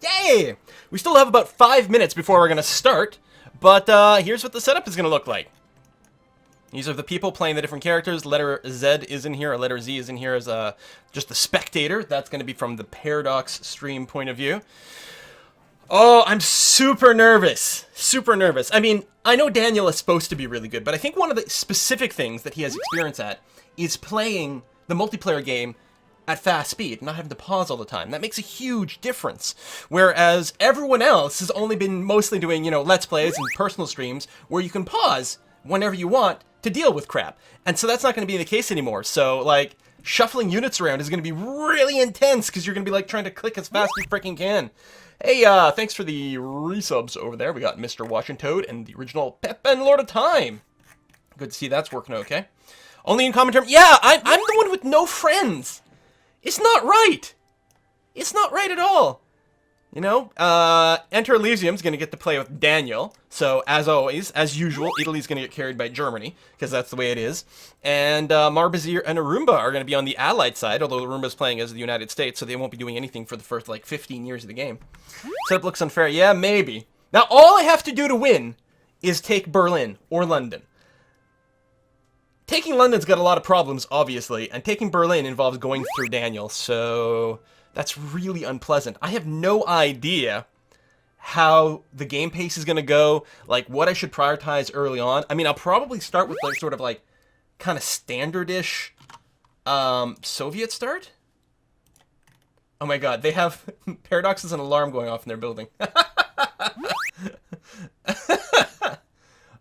Yay! We still have about 5 minutes before we're going to start, but here's what the setup is going to look like. These are the people playing the different characters. Letter Z is in here, or letter Z is in here as just the spectator. That's going to be from the Paradox stream point of view. Oh, I'm super nervous. Super nervous. I mean, I know Daniel is supposed to be really good, but I think one of the specific things that he has experience at is playing the multiplayer game at fast speed, not having to pause all the time. That makes a huge difference. Whereas everyone else has only been mostly doing, you know, Let's Plays and personal streams where you can pause whenever you want to deal with crap. And so that's not going to be the case anymore. So, like, shuffling units around is going to be really intense because you're going to be, like, trying to click as fast as you freaking can. Hey, thanks for the resubs over there. We got Mr. Washington and the original Pep and Lord of Time. Good to see that's working okay. Only in common term. Yeah, I'm the one with no friends. It's not right. It's not right at all. You know, EnterElysium's going to get to play with Daniel. So, as always, as usual, Italy's going to get carried by Germany, because that's the way it is. And Marbozir and Arumba are going to be on the Allied side, although Arumba's playing as the United States, so they won't be doing anything for the first, like, 15 years of the game. Setup looks unfair. Yeah, maybe. Now, all I have to do to win is take Berlin or London. Taking London's got a lot of problems, obviously, and taking Berlin involves going through Daniel, so that's really unpleasant. I have no idea how the game pace is going to go, like what I should prioritize early on. I mean, I'll probably start with like sort of like kind of standard-ish Soviet start. Oh my god, they have Paradox is an alarm going off in their building.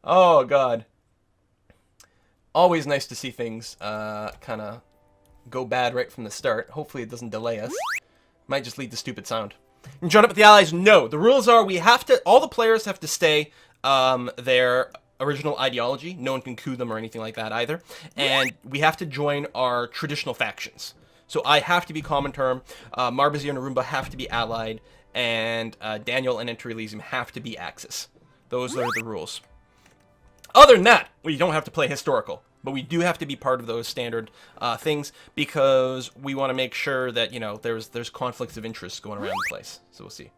Oh god. Always nice to see things kind of go bad right from the start. Hopefully it doesn't delay us. Might just lead to stupid sound. And join up with the allies? No. The rules are we have to, all the players have to stay their original ideology. No one can coup them or anything like that either. And we have to join our traditional factions. So I have to be Common Term, Marbozir and Arumba have to be allied, and Daniel and EnterElysium have to be Axis. Those are the rules. Other than that, we don't have to play historical, but we do have to be part of those standard things because we want to make sure that, you know, there's conflicts of interest going around the place. So we'll see.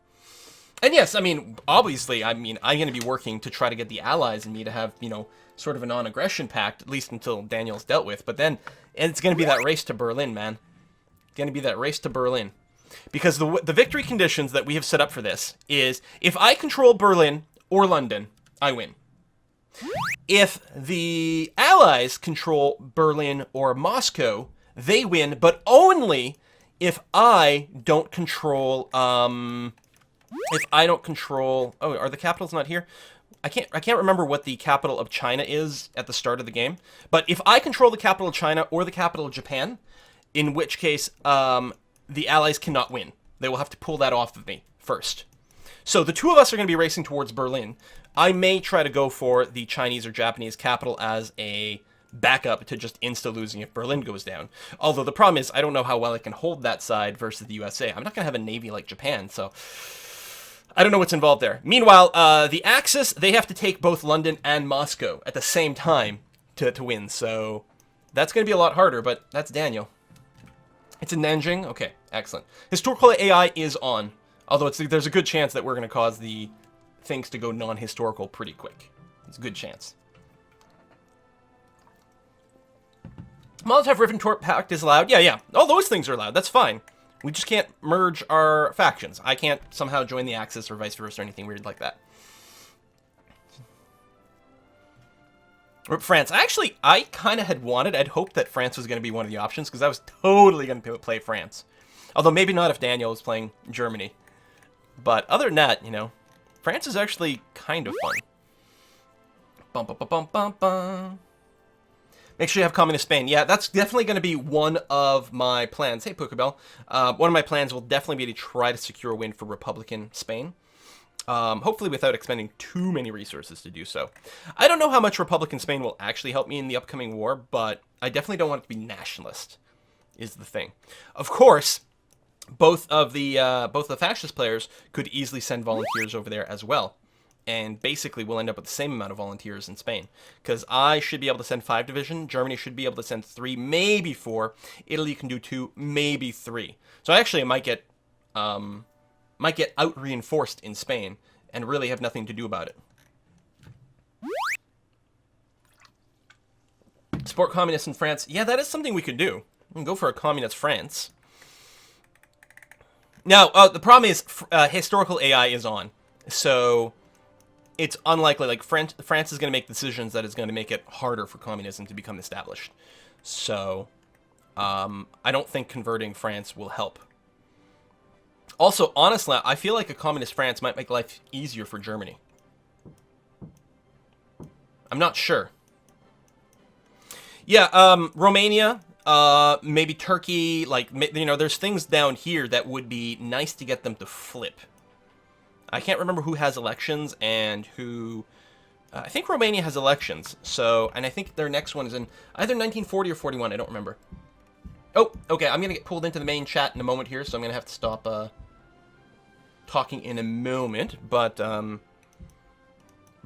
And yes, I mean, obviously, I mean, I'm going to be working to try to get the allies and me to have, you know, sort of a non-aggression pact, at least until Daniel's dealt with. But then it's going to be that race to Berlin, man. It's going to be that race to Berlin. Because the victory conditions that we have set up for this is if I control Berlin or London, I win. If the Allies control Berlin or Moscow, they win, but only if I don't control, oh, are the capitals not here? I can't remember what the capital of China is at the start of the game, but if I control the capital of China or the capital of Japan, in which case, the Allies cannot win. They will have to pull that off of me first. So the two of us are going to be racing towards Berlin. I may try to go for the Chinese or Japanese capital as a backup to just insta-losing if Berlin goes down. Although the problem is I don't know how well I can hold that side versus the USA. I'm not going to have a navy like Japan, so I don't know what's involved there. Meanwhile, the Axis, they have to take both London and Moscow at the same time to win. So that's going to be a lot harder, but that's Daniel. It's in Nanjing? Okay, excellent. Historical AI is on. Although there's a good chance that we're going to cause the things to go non-historical pretty quick. It's a good chance. Molotov-Ribbentrop Pact is allowed. Yeah. All those things are allowed. That's fine. We just can't merge our factions. I can't somehow join the Axis or vice versa or anything weird like that. France. I kind of I'd hoped that France was going to be one of the options because I was totally going to play France. Although maybe not if Daniel was playing Germany. But other than that, you know, France is actually kind of fun. Bum, bum, bum, bum, bum, bum. Make sure you have Communist Spain. Yeah, that's definitely going to be one of my plans. Hey, Pokebell. One of my plans will definitely be to try to secure a win for Republican Spain. Hopefully without expending too many resources to do so. I don't know how much Republican Spain will actually help me in the upcoming war, but I definitely don't want it to be nationalist, is the thing. Of course, both the fascist players could easily send volunteers over there as well. And basically we'll end up with the same amount of volunteers in Spain. Because I should be able to send 5 division, Germany should be able to send 3, maybe 4, Italy can do 2, maybe 3. So actually I might get might get out-reinforced in Spain and really have nothing to do about it. Support communists in France. Yeah, that is something we could do. We can go for a communist France. Now, the problem is historical AI is on. So it's unlikely, like, France is going to make decisions that is going to make it harder for communism to become established. So I don't think converting France will help. Also, honestly, I feel like a communist France might make life easier for Germany. I'm not sure. Yeah, Romania, maybe Turkey, like, you know, there's things down here that would be nice to get them to flip. I can't remember who has elections and who... I think Romania has elections, so... And I think their next one is in either 1940 or 41, I don't remember. Oh, okay, I'm going to get pulled into the main chat in a moment here, so I'm going to have to stop talking in a moment, but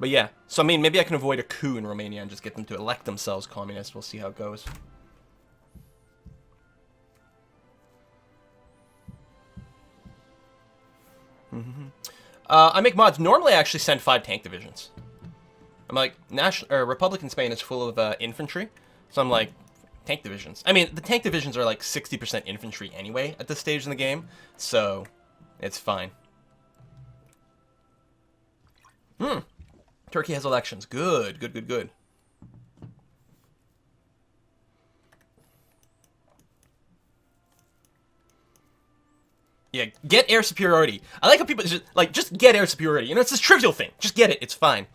yeah. So, I mean, maybe I can avoid a coup in Romania and just get them to elect themselves communist. We'll see how it goes. I make mods. Normally, I actually send 5 tank divisions. I'm like, Republican Spain is full of infantry, so I'm like, tank divisions. I mean, the tank divisions are like 60% infantry anyway at this stage in the game, so it's fine. Turkey has elections. Good, good, good, good. Yeah, get air superiority. I like how people just get air superiority. You know, it's this trivial thing. Just get it. It's fine.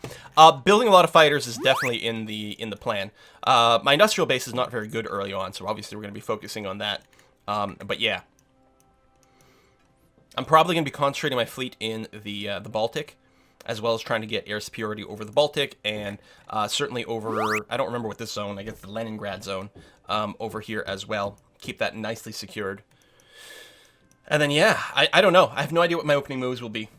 Building a lot of fighters is definitely in the plan. My industrial base is not very good early on, so obviously we're going to be focusing on that. But yeah, I'm probably going to be concentrating my fleet in the Baltic, as well as trying to get air superiority over the Baltic and certainly over. I don't remember what this zone. I guess the Leningrad zone over here as well. Keep that nicely secured. And then, yeah, I don't know. I have no idea what my opening moves will be.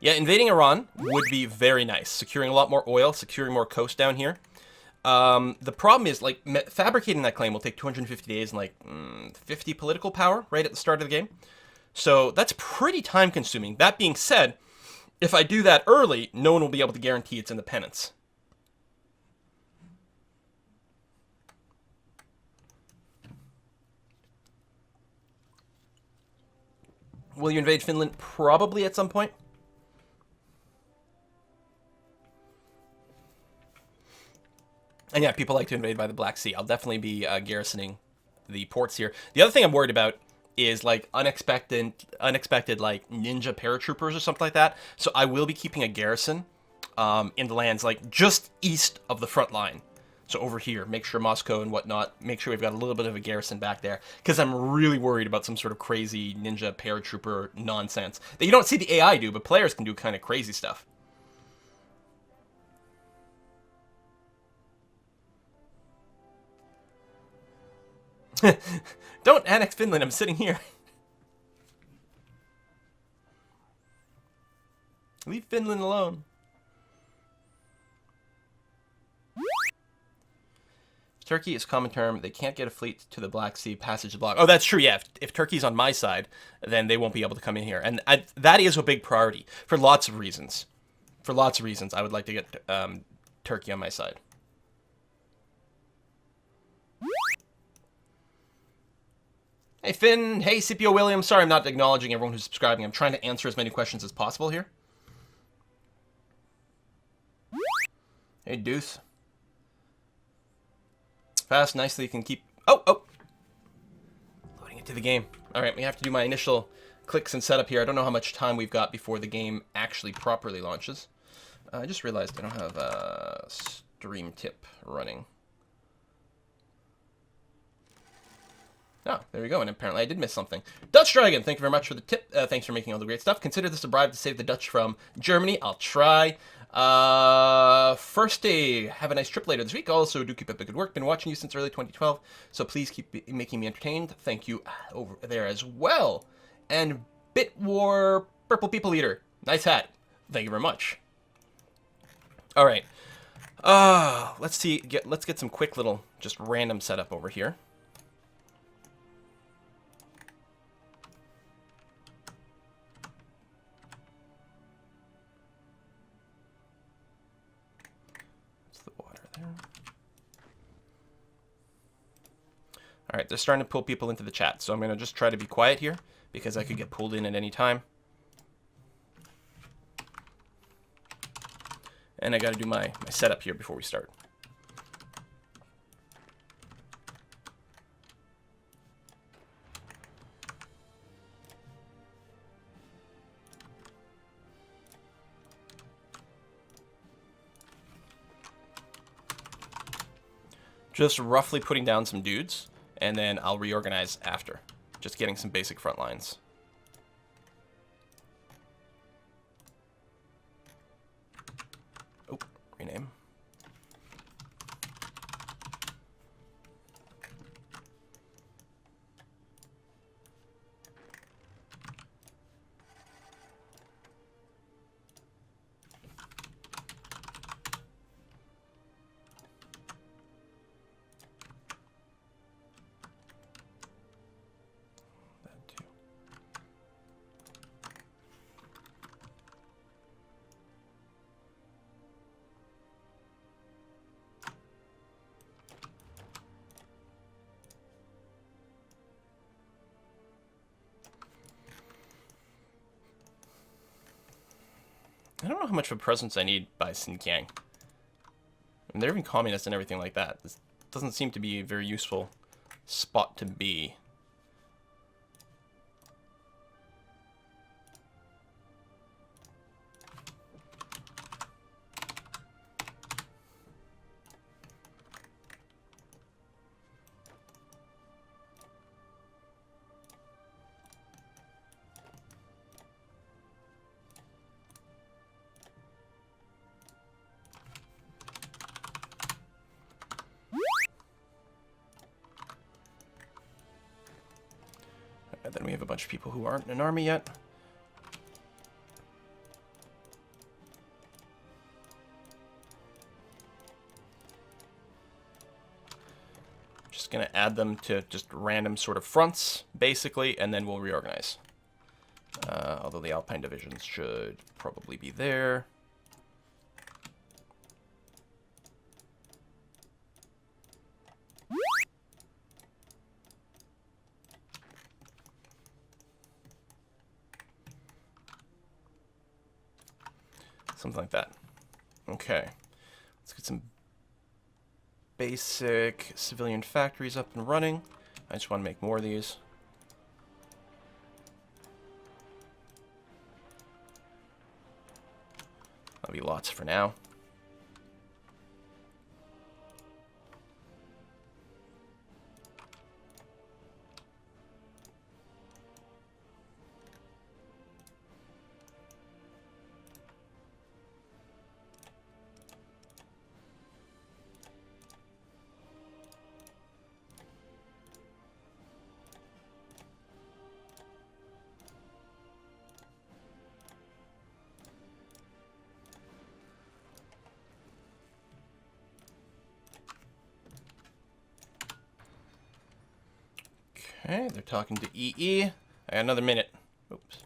Yeah, invading Iran would be very nice. Securing a lot more oil, securing more coast down here. The problem is, like, fabricating that claim will take 250 days and, like, 50 political power right at the start of the game. So that's pretty time-consuming. That being said, if I do that early, no one will be able to guarantee its independence. Will you invade Finland? Probably at some point. And yeah, people like to invade by the Black Sea. I'll definitely be garrisoning the ports here. The other thing I'm worried about is like unexpected like ninja paratroopers or something like that. So I will be keeping a garrison in the lands like just east of the front line. So over here, make sure Moscow and whatnot, make sure we've got a little bit of a garrison back there. Because I'm really worried about some sort of crazy ninja paratrooper nonsense that you don't see the AI do, but players can do kind of crazy stuff. Don't annex Finland, I'm sitting here. Leave Finland alone. Turkey is a common term. They can't get a fleet to the Black Sea passage block. Oh, that's true, yeah. If Turkey's on my side, then they won't be able to come in here. And that is a big priority for lots of reasons. For lots of reasons, I would like to get Turkey on my side. Hey, Finn. Hey, CPO Williams. Sorry I'm not acknowledging everyone who's subscribing. I'm trying to answer as many questions as possible here. Hey, Deuce. Fast, nicely, you can keep... Oh! Loading into the game. Alright, we have to do my initial clicks and setup here. I don't know how much time we've got before the game actually properly launches. I just realized I don't have a stream tip running. Oh, there we go, and apparently I did miss something. Dutch Dragon, thank you very much for the tip. Thanks for making all the great stuff. Consider this a bribe to save the Dutch from Germany. I'll try. First day, have a nice trip later this week. Also, do keep up the good work. Been watching you since early 2012, so please keep making me entertained. Thank you over there as well. And Bitwar Purple People Eater, nice hat. Thank you very much. All right. Let's get some quick little just random setup over here. All right, they're starting to pull people into the chat, so I'm going to just try to be quiet here because I could get pulled in at any time. And I got to do my setup here before we start. Just roughly putting down some dudes, and then I'll reorganize after. Just getting some basic front lines. Oh, rename. I don't know how much of a presence I need by Xinjiang. And they're even communist and everything like that. This doesn't seem to be a very useful spot to be. And then we have a bunch of people who aren't in an army yet. Just going to add them to just random sort of fronts, basically, and then we'll reorganize. Although the Alpine divisions should probably be there. Something like that. Okay. Let's get some basic civilian factories up and running. I just want to make more of these. That'll be lots for now. Okay, they're talking to EE. I got another minute. Oops.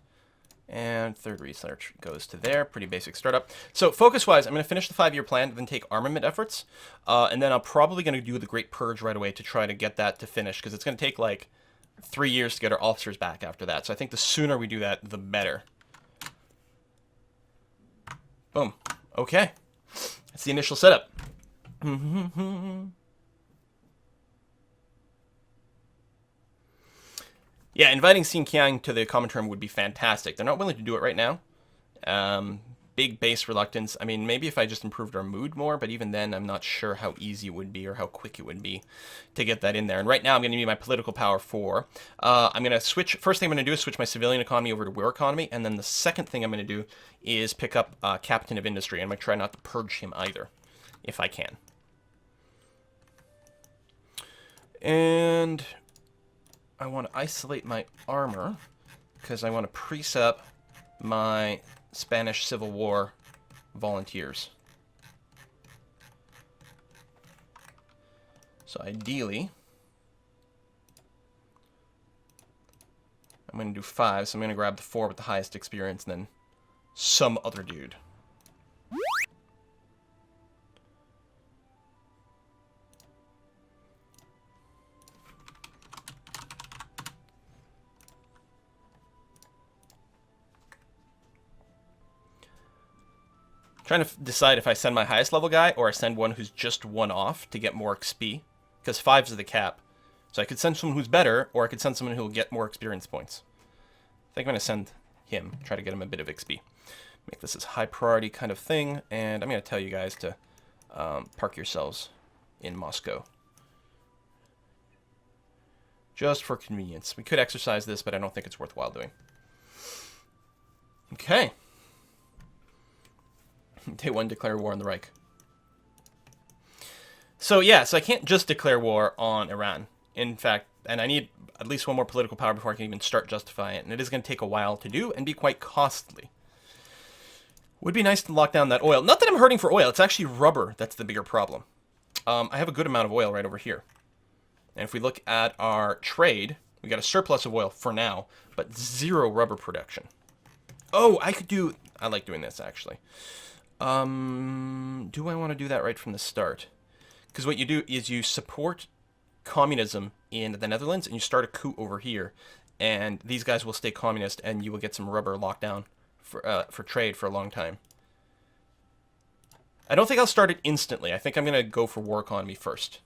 And third research goes to there. Pretty basic startup. So focus-wise, I'm going to finish the 5-year plan, then take armament efforts. And then I'm probably going to do the Great Purge right away to try to get that to finish, because it's going to take like 3 years to get our officers back after that. So I think the sooner we do that, the better. Boom. Okay. That's the initial setup. Yeah, inviting Xinjiang to the Comintern would be fantastic. They're not willing to do it right now. Big base reluctance. I mean, maybe if I just improved our mood more, but even then, I'm not sure how easy it would be or how quick it would be to get that in there. And right now, I'm going to need my political power 4. I'm going to switch. First thing I'm going to do is switch my civilian economy over to war economy. And then the second thing I'm going to do is pick up Captain of Industry. I'm going to try not to purge him either, if I can. And I want to isolate my armor because I want to precept my Spanish Civil War volunteers. So ideally, I'm going to do 5, so I'm going to grab the 4 with the highest experience and then some other dude. Trying to decide if I send my highest level guy or I send one who's just one off to get more XP. Because 5 is the cap. So I could send someone who's better, or I could send someone who will get more experience points. I think I'm going to send him, try to get him a bit of XP. Make this as high priority kind of thing, and I'm going to tell you guys to park yourselves in Moscow. Just for convenience. We could exercise this, but I don't think it's worthwhile doing. Okay. Day 1, declare war on the Reich. So yeah, so I can't just declare war on Iran. In fact, and I need at least one more political power before I can even start justifying it, and it is going to take a while to do and be quite costly. Would be nice to lock down that oil. Not that I'm hurting for oil, it's actually rubber that's the bigger problem. I have a good amount of oil right over here. And if we look at our trade, we got a surplus of oil for now, but 0 rubber production. Oh, I could do... I like doing this, actually. Do I want to do that right from the start? Because what you do is you support communism in the Netherlands, and you start a coup over here, and these guys will stay communist, and you will get some rubber locked down for trade for a long time. I don't think I'll start it instantly. I think I'm going to go for war economy first.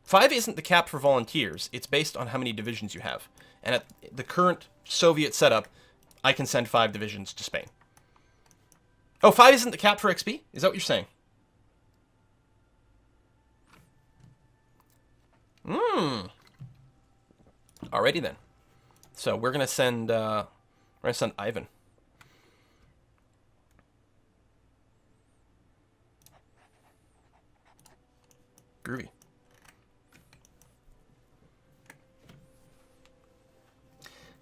5 isn't the cap for volunteers. It's based on how many divisions you have. And at the current Soviet setup, I can send 5 divisions to Spain. Oh, 5 isn't the cap for XP? Is that what you're saying? Alrighty then. So we're gonna send Ivan. Groovy.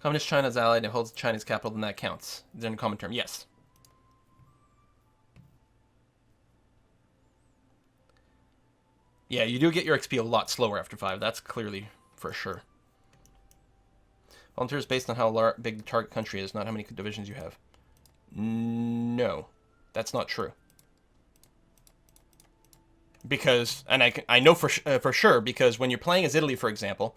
Communist China is allied and holds China's capital, then that counts. Is there a common term? Yes. Yeah, you do get your XP a lot slower after 5. That's clearly for sure. Volunteers based on how big the target country is, not how many divisions you have. No, that's not true. Because, and I know for sure, because when you're playing as Italy, for example,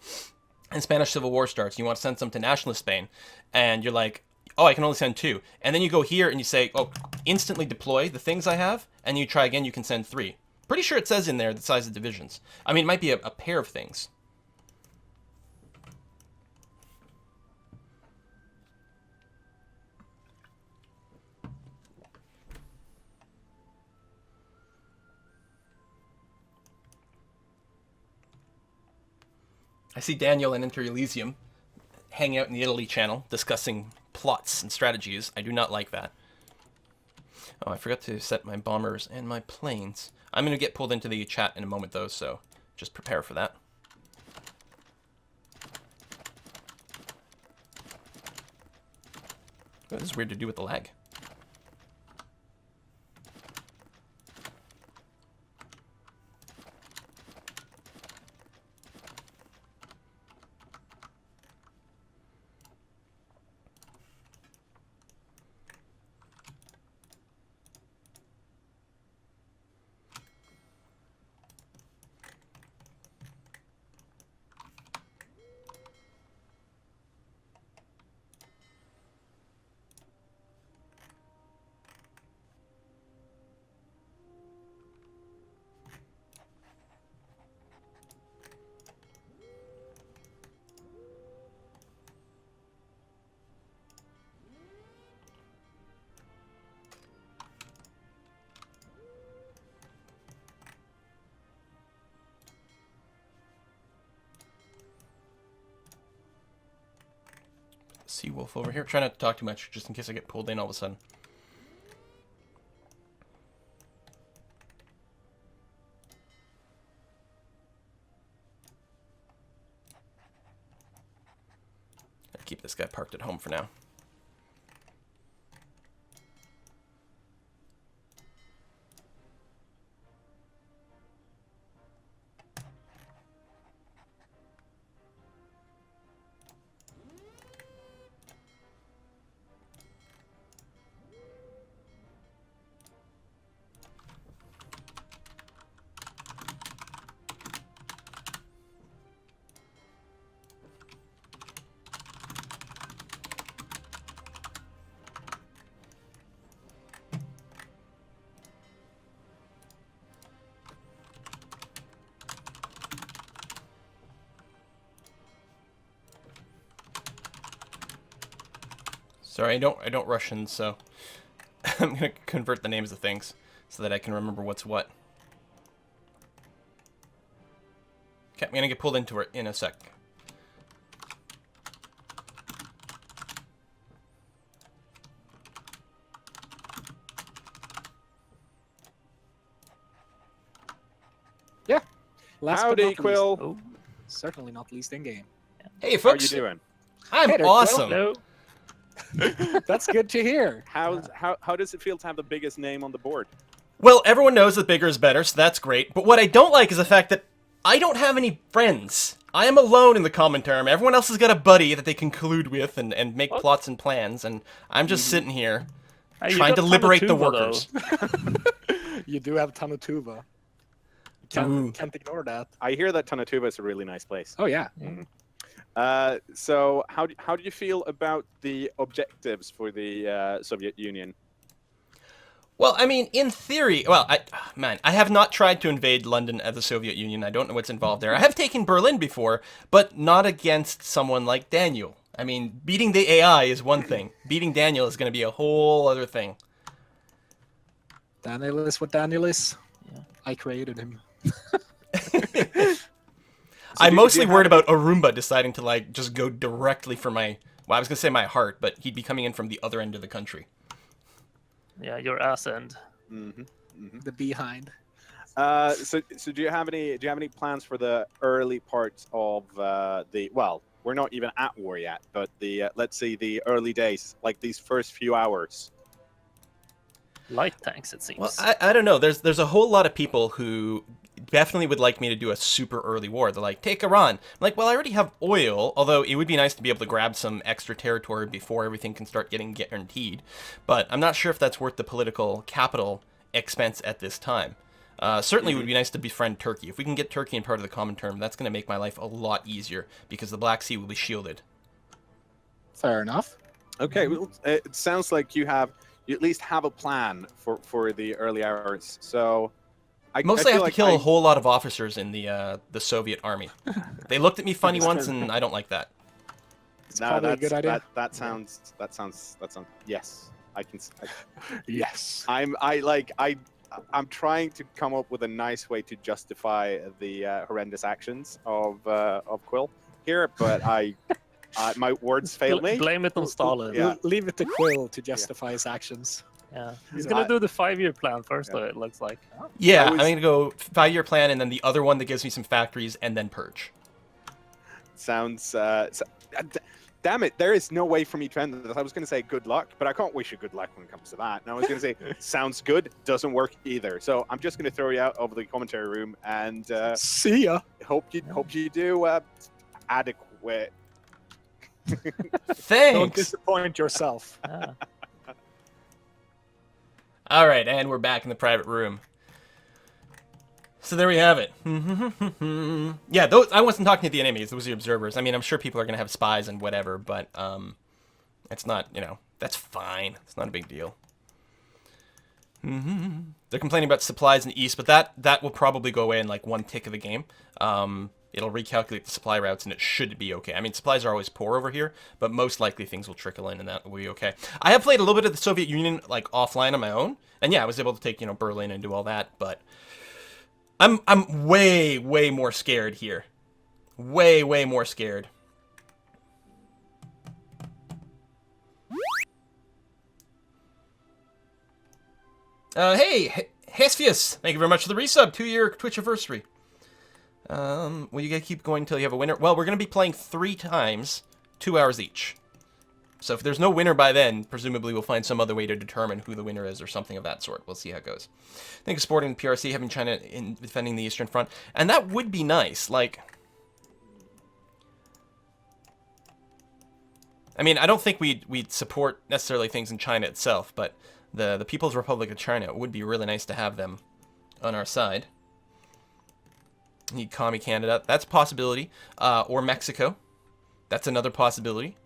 and Spanish Civil War starts, you want to send some to nationalist Spain, and you're like, oh, I can only send 2. And then you go here and you say, oh, instantly deploy the things I have, and you try again, you can send 3. Pretty sure it says in there the size of divisions. I mean, it might be a pair of things. I see Daniel and EnterElysium hanging out in the Italy channel discussing plots and strategies. I do not like that. Oh, I forgot to set my bombers and my planes. I'm going to get pulled into the chat in a moment, though, so just prepare for that. Oh, this is weird to do with the lag. Seawolf over here. Try not to talk too much, just in case I get pulled in all of a sudden. I'll keep this guy parked at home for now. Sorry, I don't Russian, so I'm gonna convert the names of things so that I can remember what's what. Okay, I'm gonna get pulled into it in a sec. Yeah. Last Howdy, but not Quill. least. Oh, certainly not least in game. Hey, How are you folks. doing? I'm Hey there, awesome. Quill. That's good to hear. How does it feel to have the biggest name on the board? Well, everyone knows that bigger is better, so that's great. But what I don't like is the fact that I don't have any friends. I am alone in the common term. Everyone else has got a buddy that they can collude with and make plots and plans, and I'm just sitting here trying to liberate the workers. You do have Tanutuva. Can't ignore that. I hear that Tanatuba is a really nice place. Oh yeah. So how do you feel about the objectives for the Soviet Union? Well, I mean, in theory, well, I have not tried to invade London as the Soviet Union. I don't know what's involved there. I have taken Berlin before, but not against someone like Daniel. I mean, beating the AI is one thing. Beating Daniel is going to be a whole other thing. Daniel is what Daniel is. Yeah. I created him. I'm mostly worried about Arumba deciding to, like, just go directly for my... Well, I was going to say my heart, but he'd be coming in from the other end of the country. Yeah, your ass end. The behind. So do you have any plans for the early parts of the? Well, we're not even at war yet, but the let's say the early days, like these first few hours. Light tanks, it seems. Well, I don't know. There's a whole lot of people who definitely would like me to do a super early war. They're like, take Iran. I'm like, well, I already have oil, although it would be nice to be able to grab some extra territory before everything can start getting guaranteed. But I'm not sure if that's worth the political capital expense at this time. Certainly it would be nice to befriend Turkey. If we can get Turkey in part of the common term, that's going to make my life a lot easier because the Black Sea will be shielded. Fair enough. Okay, well, it sounds like you at least have a plan for the early hours. So Mostly I have to kill a whole lot of officers in the Soviet army. They looked at me funny once, and I don't like that. It's probably a good idea. That sounds. Yes, I can. Yes. I'm trying to come up with a nice way to justify the horrendous actions of Quill here, but my words fail me. Blame it on Stalin. Yeah. Leave it to Quill to justify his actions. Yeah, he's gonna do the 5-year plan first, though. It looks like. Yeah, I'm gonna go 5-year plan, and then the other one that gives me some factories, and then purge. Sounds. Damn it! There is no way for me to end this. I was going to say good luck, but I can't wish you good luck when it comes to that. And I was going to say sounds good, doesn't work either. So I'm just going to throw you out over the commentary room and see ya. Hope you do adequate. Thanks. Don't disappoint yourself. Yeah. All right, and we're back in the private room. So there we have it. Yeah, I wasn't talking to the enemies. Those are the observers. I mean, I'm sure people are going to have spies and whatever, but it's not, that's fine. It's not a big deal. They're complaining about supplies in the east, but that will probably go away in like one tick of the game. It'll recalculate the supply routes, and it should be okay. I mean, supplies are always poor over here, but most likely things will trickle in, and that will be okay. I have played a little bit of the Soviet Union like offline on my own, and yeah, I was able to take Berlin and do all that, but I'm way more scared here. Way more scared. Hey, Hesfius, thank you very much for the resub. 2-year Twitch anniversary. Well, you gotta keep going until you have a winner. Well, we're gonna be playing 3 times, 2 hours each. So if there's no winner by then, presumably we'll find some other way to determine who the winner is or something of that sort. We'll see how it goes. I think supporting the PRC, having China in defending the Eastern Front, and that would be nice. Like, I mean, I don't think we'd support necessarily things in China itself, but the People's Republic of China, it would be really nice to have them on our side. Need Commie Canada, that's a possibility. Or Mexico, that's another possibility.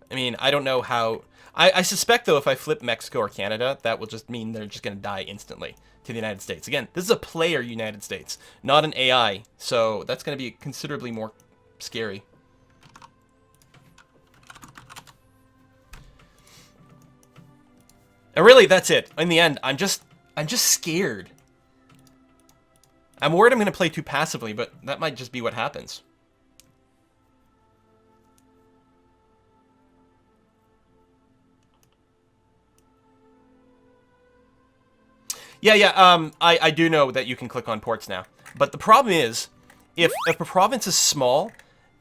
I mean, I don't know how... I suspect, though, if I flip Mexico or Canada, that will just mean they're just going to die instantly to the United States. Again, this is a player United States, not an AI, so that's going to be considerably more scary. And really, that's it. In the end, I'm just scared. I'm worried I'm going to play too passively, but that might just be what happens. Yeah, I do know that you can click on ports now. But the problem is, if a province is small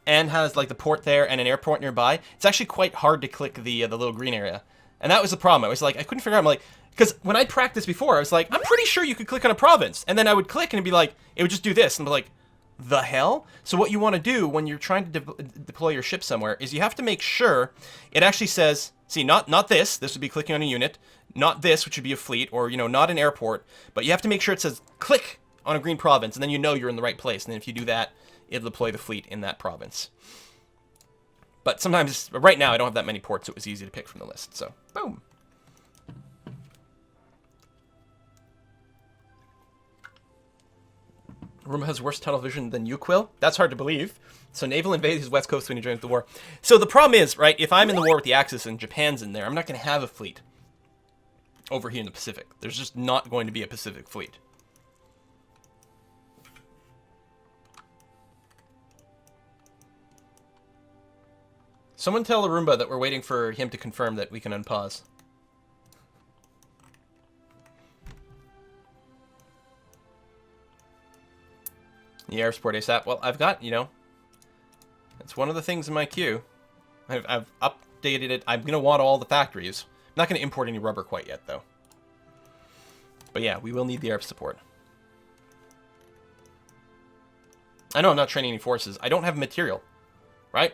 and has like the port there and an airport nearby, it's actually quite hard to click the little green area. And that was the problem. I was like, I couldn't figure out, I'm like, because when I practiced before, I was like, I'm pretty sure you could click on a province. And then I would click and it'd be like, it would just do this. And be like, the hell? So what you want to do when you're trying to deploy your ship somewhere is you have to make sure it actually says, see, not this. This would be clicking on a unit. Not this, which would be a fleet, or, you know, not an airport. But you have to make sure it says, click on a green province. And then you know you're in the right place. And then if you do that, it'll deploy the fleet in that province. But sometimes, right now, I don't have that many ports, so it was easy to pick from the list. So, boom. Arumba has worse tunnel vision than you, Quill? That's hard to believe. So Naval invaded his west coast when he joined the war. So the problem is, right, if I'm in the war with the Axis and Japan's in there, I'm not going to have a fleet over here in the Pacific. There's just not going to be a Pacific fleet. Someone tell Arumba that we're waiting for him to confirm that we can unpause. The Airsport ASAP. Well, I've got, you know, it's one of the things in my queue. I've updated it. I'm going to want all the factories. I'm not going to import any rubber quite yet, though. But yeah, we will need the ARP support. I know I'm not training any forces. I don't have material, right?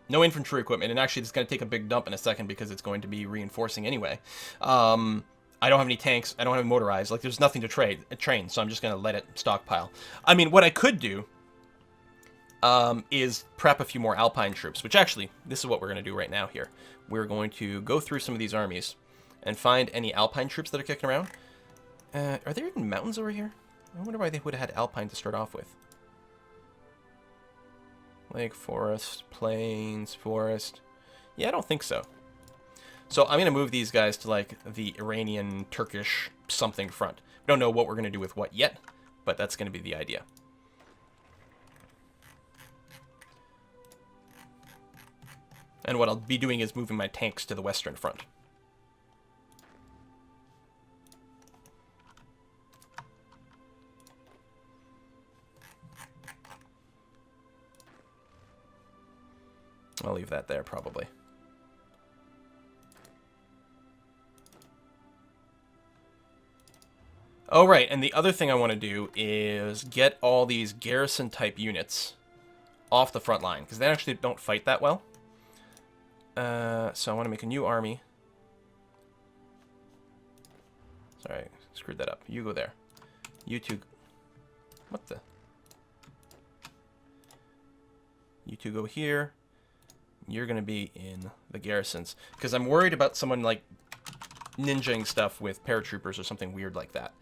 No infantry equipment, and actually it's going to take a big dump in a second because it's going to be reinforcing anyway. I don't have any tanks. I don't have motorized. Like, there's nothing to train, so I'm just going to let it stockpile. I mean, what I could do is prep a few more Alpine troops, which actually, this is what we're going to do right now here. We're going to go through some of these armies and find any Alpine troops that are kicking around. Are there even mountains over here? I wonder why they would have had Alpine to start off with. Lake, forest, plains, forest. Yeah, I don't think so. So I'm going to move these guys to, like, the Iranian, Turkish something front. We don't know what we're going to do with what yet, but that's going to be the idea. And what I'll be doing is moving my tanks to the western front. I'll leave that there, probably. Oh, right, and the other thing I want to do is get all these garrison-type units off the front line, because they actually don't fight that well. So I want to make a new army. Sorry, screwed that up. You go there. You two... What the... You two go here. You're going to be in the garrisons. Because I'm worried about someone, like, ninjaing stuff with paratroopers or something weird like that.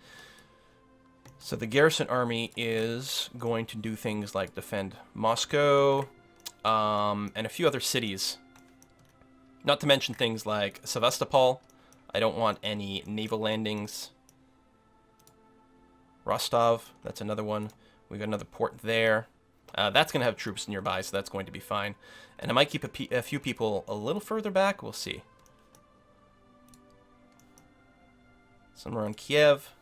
So the garrison army is going to do things like defend Moscow, and a few other cities. Not to mention things like Sevastopol. I don't want any naval landings. Rostov, that's another one. We got another port there. That's going to have troops nearby, so that's going to be fine. And I might keep a few people a little further back. We'll see. Somewhere around Kiev.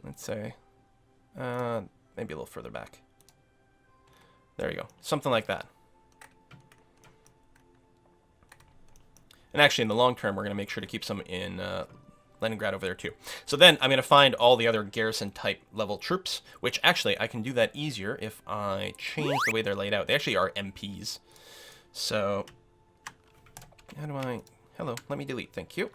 Let's say, maybe a little further back. There you go. Something like that. And actually, in the long term, we're going to make sure to keep some in Leningrad over there, too. So then, I'm going to find all the other garrison-type level troops, which actually, I can do that easier if I change the way they're laid out. They actually are MPs. So, how do I... Hello, let me delete. Thank you.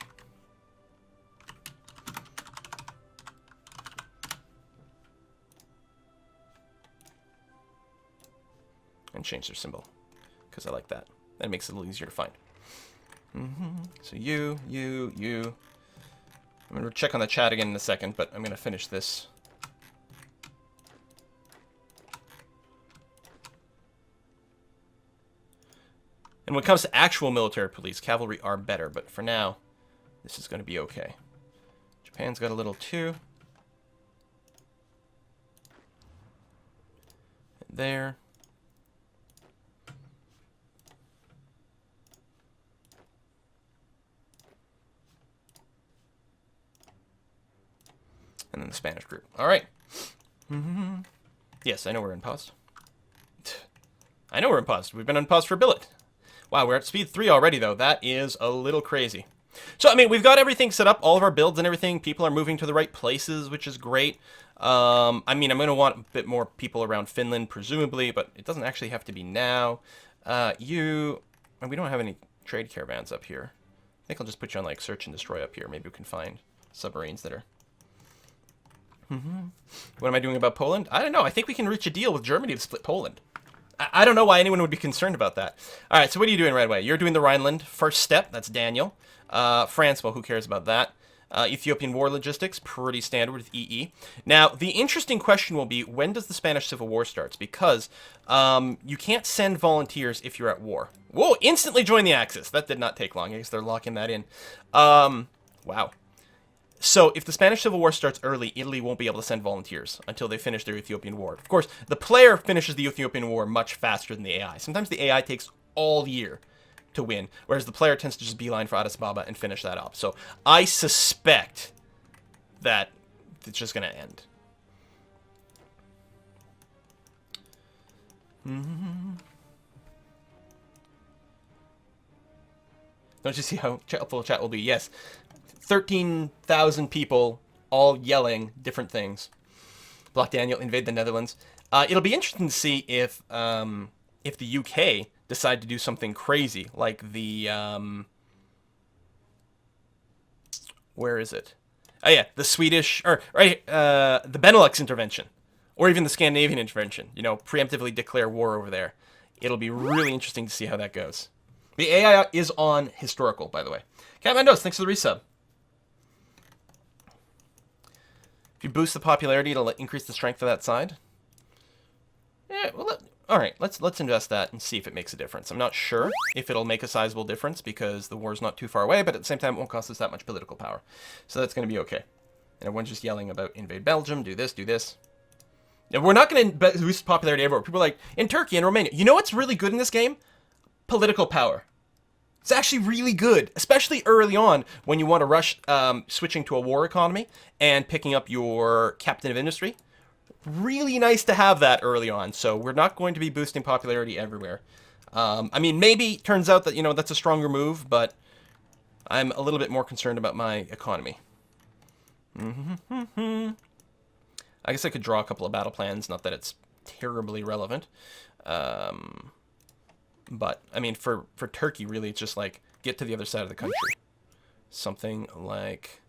And change their symbol, because I like that. That makes it a little easier to find. So you. I'm going to check on the chat again in a second, but I'm going to finish this. And when it comes to actual military police, cavalry are better. But for now, this is going to be okay. Japan's got a little too. There. And then the Spanish group. All right. Yes, I know we're unpaused. I know we're unpaused. We've been unpaused for a billet. Wow, we're at speed 3 already, though. That is a little crazy. So, I mean, we've got everything set up, all of our builds and everything. People are moving to the right places, which is great. I mean, I'm going to want a bit more people around Finland, presumably, but it doesn't actually have to be now. And we don't have any trade caravans up here. I think I'll just put you on, like, search and destroy up here. Maybe we can find submarines that are... What am I doing about Poland? I don't know. I think we can reach a deal with Germany to split Poland. I don't know why anyone would be concerned about that. All right, so what are you doing right away? You're doing the Rhineland. First step, that's Daniel. France, well, who cares about that? Ethiopian war logistics, pretty standard with EE. Now, the interesting question will be, when does the Spanish Civil War start? Because you can't send volunteers if you're at war. Whoa, instantly join the Axis. That did not take long. I guess they're locking that in. Wow. So, if the Spanish Civil War starts early, Italy won't be able to send volunteers until they finish their Ethiopian War. Of course, the player finishes the Ethiopian War much faster than the AI. Sometimes the AI takes all year to win, whereas the player tends to just beeline for Addis Ababa and finish that up. So, I suspect that it's just going to end. Don't you see how full chat will be? Yes. 13,000 people all yelling different things. Block Daniel, invade the Netherlands. It'll be interesting to see if the UK decide to do something crazy, like the where is it? Oh yeah, the Swedish or right the Benelux intervention, or even the Scandinavian intervention. You know, preemptively declare war over there. It'll be really interesting to see how that goes. The AI is on historical, by the way. Cat Mendoza, thanks for the resub. If you boost the popularity, it'll increase the strength of that side. Yeah, well, all right. Let's invest that and see if it makes a difference. I'm not sure if it'll make a sizable difference because the war's not too far away, but at the same time, it won't cost us that much political power. So that's going to be okay. And everyone's just yelling about invade Belgium, do this, do this. Now, we're not going to boost popularity everywhere. People are like, in Turkey and Romania. You know what's really good in this game? Political power. It's actually really good, especially early on when you want to rush switching to a war economy and picking up your captain of industry. Really nice to have that early on. So we're not going to be boosting popularity everywhere. I mean, maybe turns out that, you know, that's a stronger move, but I'm a little bit more concerned about my economy. I guess I could draw a couple of battle plans, not that it's terribly relevant. But, I mean, for Turkey, really, it's just like, get to the other side of the country. Something like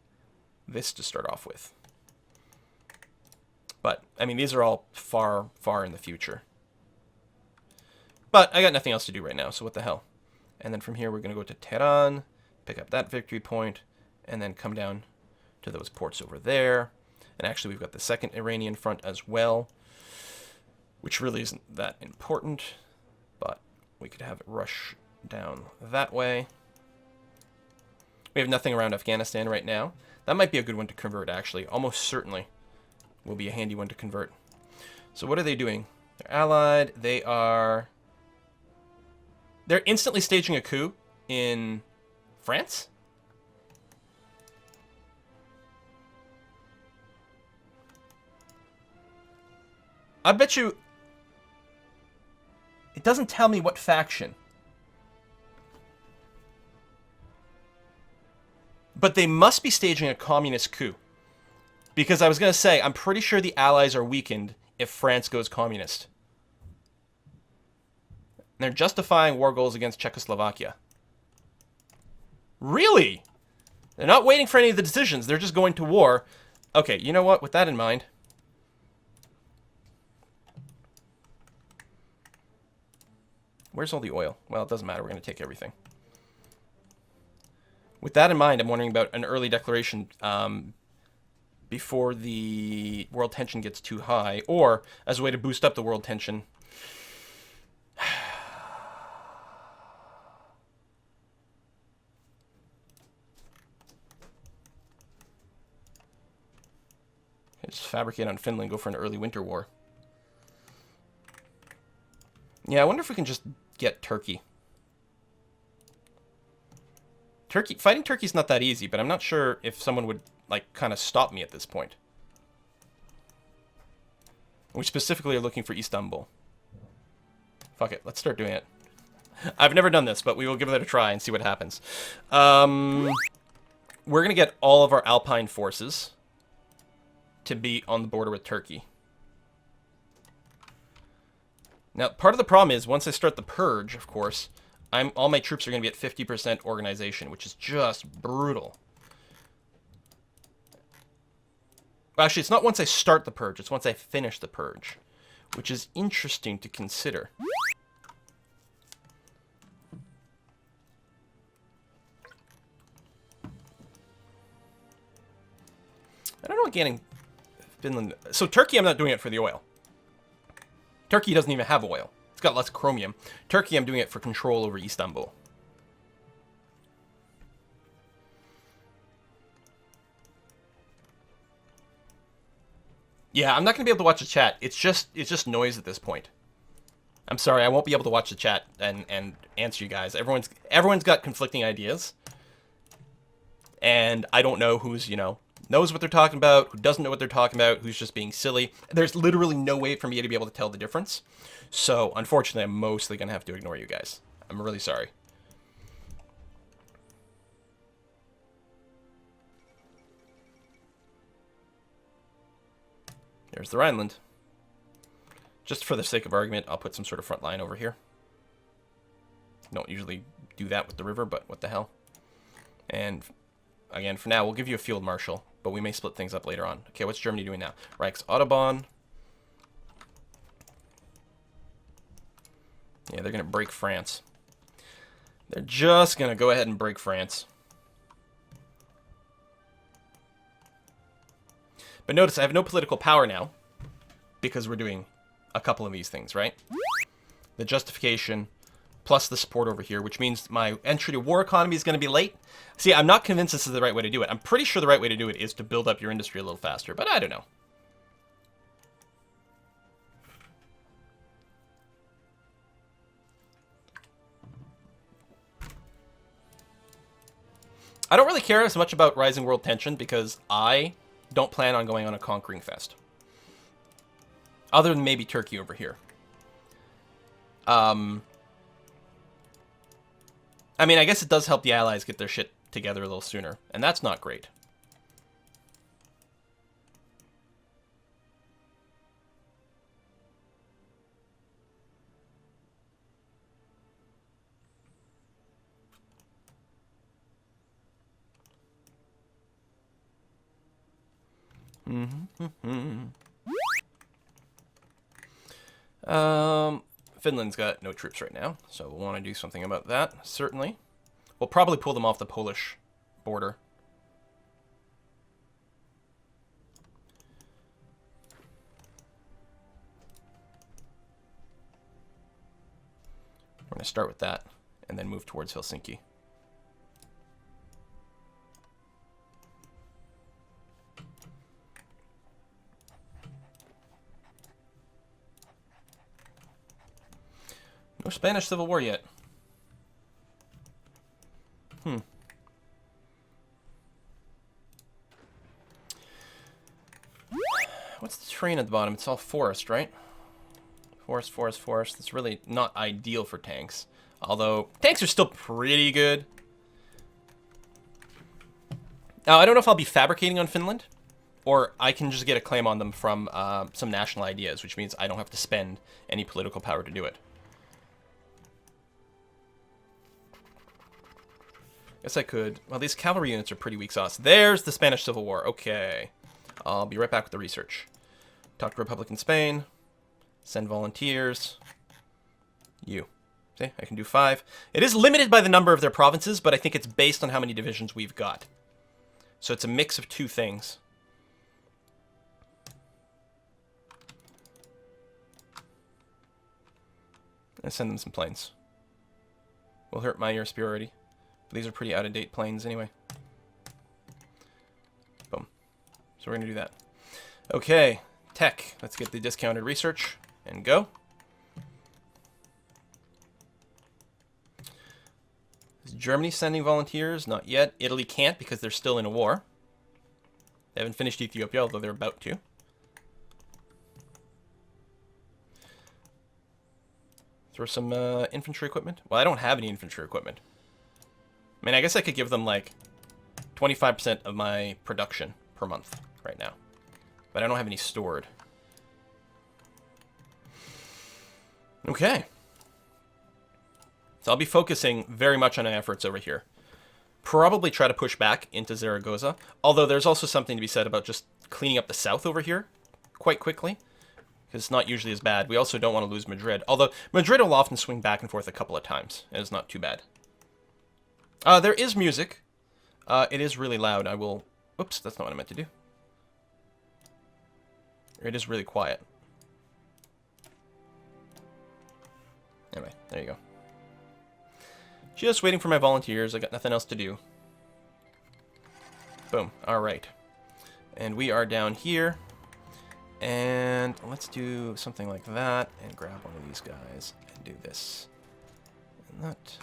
this to start off with. But, I mean, these are all far, far in the future. But I got nothing else to do right now, so what the hell. And then from here, we're going to go to Tehran, pick up that victory point, and then come down to those ports over there. And actually, we've got the second Iranian front as well, which really isn't that important. But we could have it rush down that way. We have nothing around Afghanistan right now. That might be a good one to convert, actually. Almost certainly will be a handy one to convert. So what are they doing? They're allied. They're instantly staging a coup in France? I bet you... It doesn't tell me what faction. But they must be staging a communist coup. Because I was going to say, I'm pretty sure the Allies are weakened if France goes communist. And they're justifying war goals against Czechoslovakia. Really? They're not waiting for any of the decisions. They're just going to war. Okay, you know what? With that in mind... Where's all the oil? Well, it doesn't matter. We're going to take everything. With that in mind, I'm wondering about an early declaration before the world tension gets too high, or as a way to boost up the world tension. Just fabricate on Finland, go for an early winter war. Yeah, I wonder if we can just get Turkey. Fighting Turkey's not that easy, but I'm not sure if someone would, like, kind of stop me at this point. We specifically are looking for Istanbul. Fuck it, let's start doing it. I've never done this, but we will give it a try and see what happens. We're going to get all of our Alpine forces to be on the border with Turkey. Now, part of the problem is, once I start the purge, of course, all my troops are going to be at 50% organization, which is just brutal. Well, actually, it's not once I start the purge, it's once I finish the purge, which is interesting to consider. I don't know what gaining Finland... So Turkey, I'm not doing it for the oil. Turkey doesn't even have oil. It's got less chromium. Turkey, I'm doing it for control over Istanbul. Yeah, I'm not going to be able to watch the chat. It's just noise at this point. I'm sorry, I won't be able to watch the chat and answer you guys. Everyone's got conflicting ideas. And I don't know who's, you know, knows what they're talking about, who doesn't know what they're talking about, who's just being silly. There's literally no way for me to be able to tell the difference. So, unfortunately, I'm mostly going to have to ignore you guys. I'm really sorry. There's the Rhineland. Just for the sake of argument, I'll put some sort of front line over here. Don't usually do that with the river, but what the hell. And, again, for now, we'll give you a field marshal, but we may split things up later on. Okay, what's Germany doing now? Reichs Autobahn. Yeah, they're going to break France. They're just going to go ahead and break France. But notice I have no political power now, because we're doing a couple of these things, right? The justification, plus the support over here, which means my entry to war economy is going to be late. See, I'm not convinced this is the right way to do it. I'm pretty sure the right way to do it is to build up your industry a little faster, but I don't know. I don't really care as much about rising world tension because I don't plan on going on a conquering fest. Other than maybe Turkey over here. I mean, I guess it does help the Allies get their shit together a little sooner, and that's not great. Finland's got no troops right now, so we'll want to do something about that, certainly. We'll probably pull them off the Polish border. We're going to start with that, and then move towards Helsinki. No Spanish Civil War yet. What's the terrain at the bottom? It's all forest, right? Forest, forest, forest. It's really not ideal for tanks. Although, tanks are still pretty good. Now, I don't know if I'll be fabricating on Finland, or I can just get a claim on them from some national ideas, which means I don't have to spend any political power to do it. Guess I could. Well, these cavalry units are pretty weak sauce. There's the Spanish Civil War. Okay. I'll be right back with the research. Talk to Republican Spain. Send volunteers. You. See, I can do 5. It is limited by the number of their provinces, but I think it's based on how many divisions we've got. So it's a mix of 2 things. And send them some planes. Will hurt my air superiority. But these are pretty out-of-date planes anyway. Boom. So we're going to do that. Okay, tech. Let's get the discounted research and go. Is Germany sending volunteers? Not yet. Italy can't because they're still in a war. They haven't finished Ethiopia, although they're about to. Throw some infantry equipment. Well, I don't have any infantry equipment. I mean, I guess I could give them like 25% of my production per month right now. But I don't have any stored. Okay. So I'll be focusing very much on my efforts over here. Probably try to push back into Zaragoza. Although there's also something to be said about just cleaning up the south over here quite quickly. Because it's not usually as bad. We also don't want to lose Madrid. Although Madrid will often swing back and forth a couple of times. And it's not too bad. There is music. It is really loud. I will... Oops, that's not what I meant to do. It is really quiet. Anyway, there you go. Just waiting for my volunteers. I got nothing else to do. Boom. Alright. And we are down here. And let's do something like that. And grab one of these guys. And do this. And that.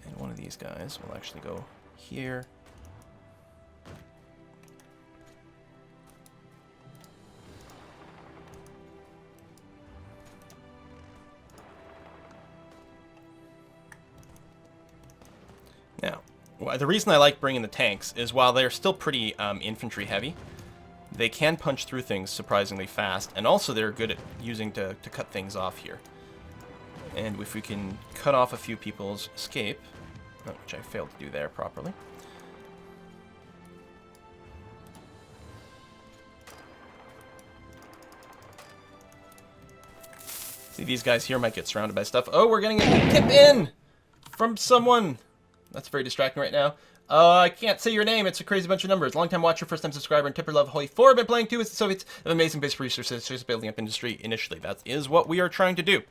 And one of these guys will actually go here. Now, the reason I like bringing the tanks is while they're still pretty infantry heavy, they can punch through things surprisingly fast, and also they're good at using to cut things off here. And if we can cut off a few people's escape, which I failed to do there properly. See, these guys here might get surrounded by stuff. Oh, we're getting a tip in from someone. That's very distracting right now. I can't say your name. It's a crazy bunch of numbers. Long-time watcher, first-time subscriber, and tipper love Holy 4. Been playing too with the Soviets. An amazing base for research, just building up industry initially. That is what we are trying to do.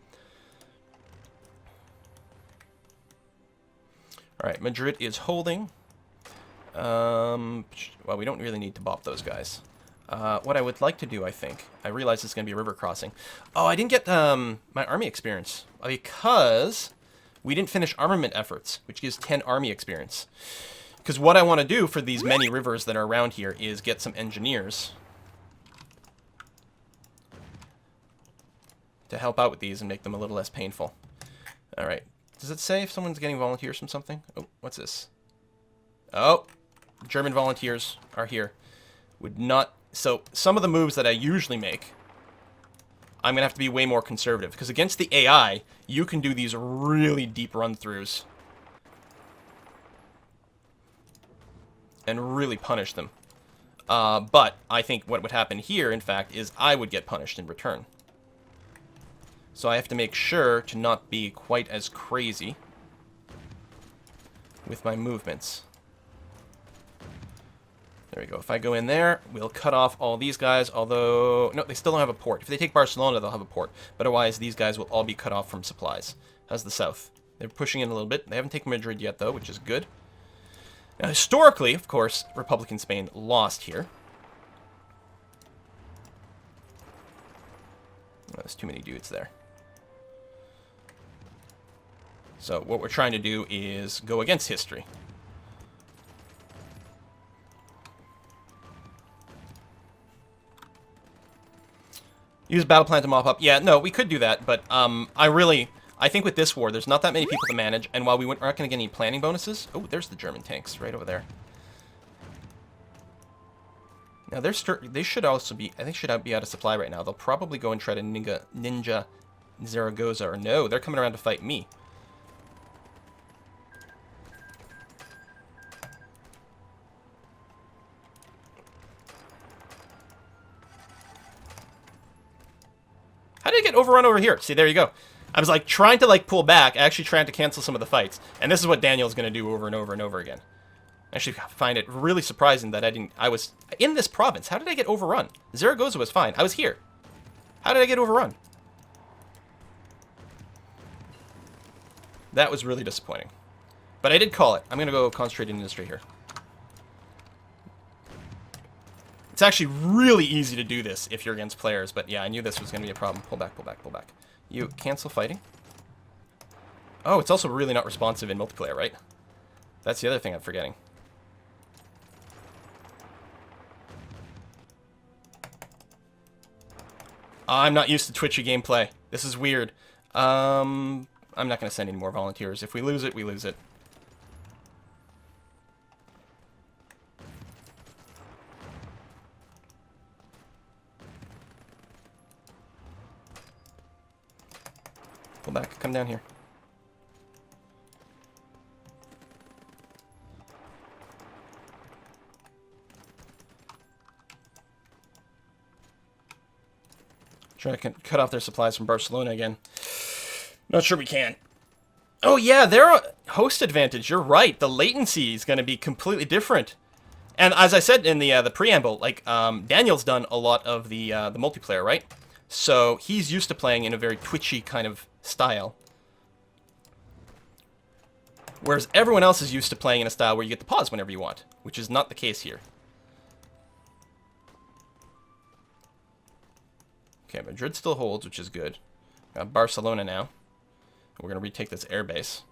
All right, Madrid is holding. Well, we don't really need to bop those guys. What I would like to do, I think, I realize it's going to be a river crossing. Oh, I didn't get my army experience because we didn't finish armament efforts, which gives 10 army experience. Because what I want to do for these many rivers that are around here is get some engineers to help out with these and make them a little less painful. All right. Does it say if someone's getting volunteers from something? Oh, what's this? Oh, German volunteers are here. Would not... So, some of the moves that I usually make, I'm going to have to be way more conservative. Because against the AI, you can do these really deep run-throughs. And really punish them. But I think what would happen here, in fact, is I would get punished in return. So I have to make sure to not be quite as crazy with my movements. There we go. If I go in there, we'll cut off all these guys, although... No, they still don't have a port. If they take Barcelona, they'll have a port. But otherwise, these guys will all be cut off from supplies. How's the south? They're pushing in a little bit. They haven't taken Madrid yet, though, which is good. Now, historically, of course, Republican Spain lost here. Oh, there's too many dudes there. So what we're trying to do is go against history. Use battle plan to mop up. Yeah, no, we could do that, but I think with this war, there's not that many people to manage, and while we aren't going to get any planning bonuses... Oh, there's the German tanks right over there. Now, they should also be... I think should be out of supply right now. They'll probably go and try to ninja Zaragoza, or no, they're coming around to fight me. How did I get overrun over here? See, there you go. I was like trying to like pull back, actually trying to cancel some of the fights. And this is what Daniel's going to do over and over and over again. I actually find it really surprising that I was in this province. How did I get overrun? Zaragoza was fine. I was here. How did I get overrun? That was really disappointing. But I did call it. I'm going to go concentrate in industry here. It's actually really easy to do this if you're against players, but yeah, I knew this was going to be a problem. Pull back, pull back, pull back. You cancel fighting. Oh, it's also really not responsive in multiplayer, right? That's the other thing I'm forgetting. I'm not used to Twitchy gameplay. This is weird. I'm not going to send any more volunteers. If we lose it, we lose it. Pull back. Come down here. Try to cut off their supplies from Barcelona again. Not sure we can. Oh yeah, their host advantage. You're right. The latency is going to be completely different. And as I said in the preamble, like Daniel's done a lot of the multiplayer, right? So he's used to playing in a very twitchy kind of style. Whereas everyone else is used to playing in a style where you get to pause whenever you want, which is not the case here. Okay, Madrid still holds, which is good. Got Barcelona now. We're going to retake this airbase.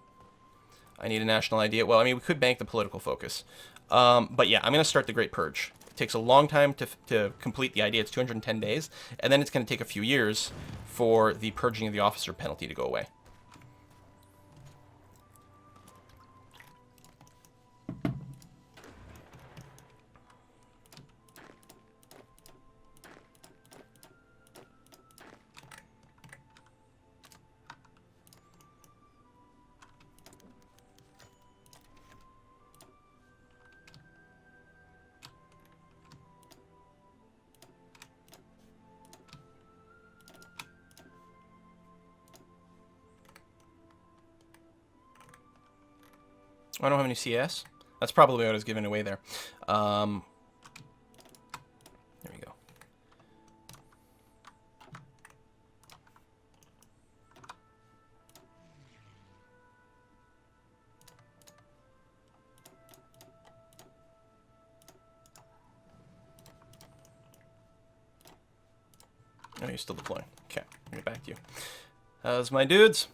I need a national idea. Well, I mean, we could bank the political focus. But yeah, I'm going to start the Great Purge. It takes a long time to complete the idea. It's 210 days. And then it's going to take a few years for the purging of the officer penalty to go away. I don't have any CS. That's probably what I was giving away there. There we go. Oh, you're still deploying. Okay, I'll get back to you. How's my dudes?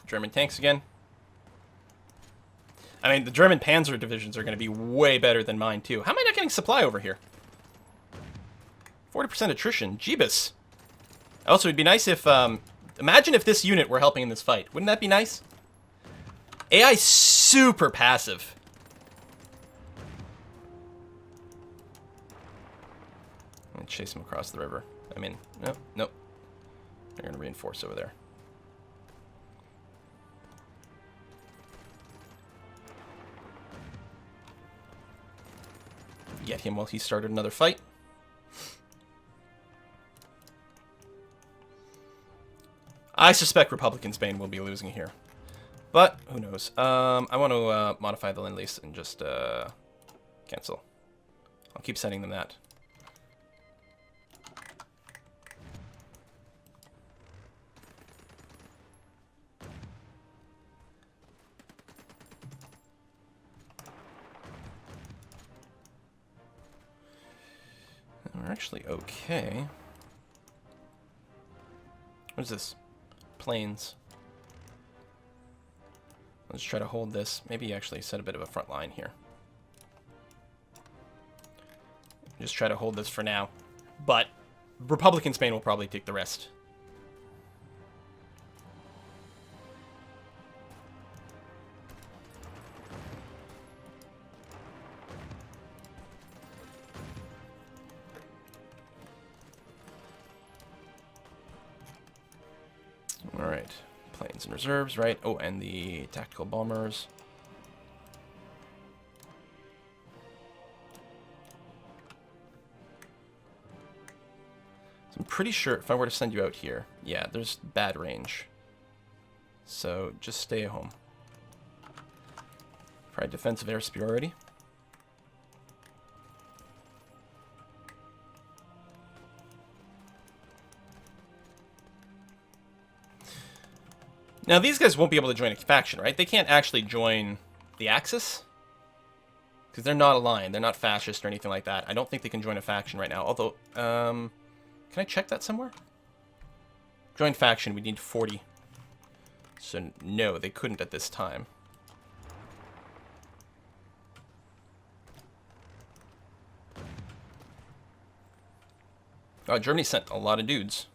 German tanks again. I mean, the German Panzer divisions are going to be way better than mine, too. How am I not getting supply over here? 40% attrition. Jeebus. Also, it'd be nice if... imagine if this unit were helping in this fight. Wouldn't that be nice? AI super passive. I'm going to chase him across the river. I mean, nope, nope. They're going to reinforce over there. Get him while he started another fight. I suspect Republican Spain will be losing here. But, who knows. I want to modify the Lend-Lease and just cancel. I'll keep sending them that. We're actually okay. What is this? Planes. Let's try to hold this. Maybe actually set a bit of a front line here. Just try to hold this for now. But Republican Spain will probably take the rest. Alright, planes and reserves, right? Oh, and the tactical bombers. So I'm pretty sure if I were to send you out here, yeah, there's bad range. So just stay at home. Try defensive air superiority. Now, these guys won't be able to join a faction, right? They can't actually join the Axis. Because they're not aligned. They're not fascist or anything like that. I don't think they can join a faction right now. Although, can I check that somewhere? Join faction, we need 40. So, no, they couldn't at this time. Oh, Germany sent a lot of dudes.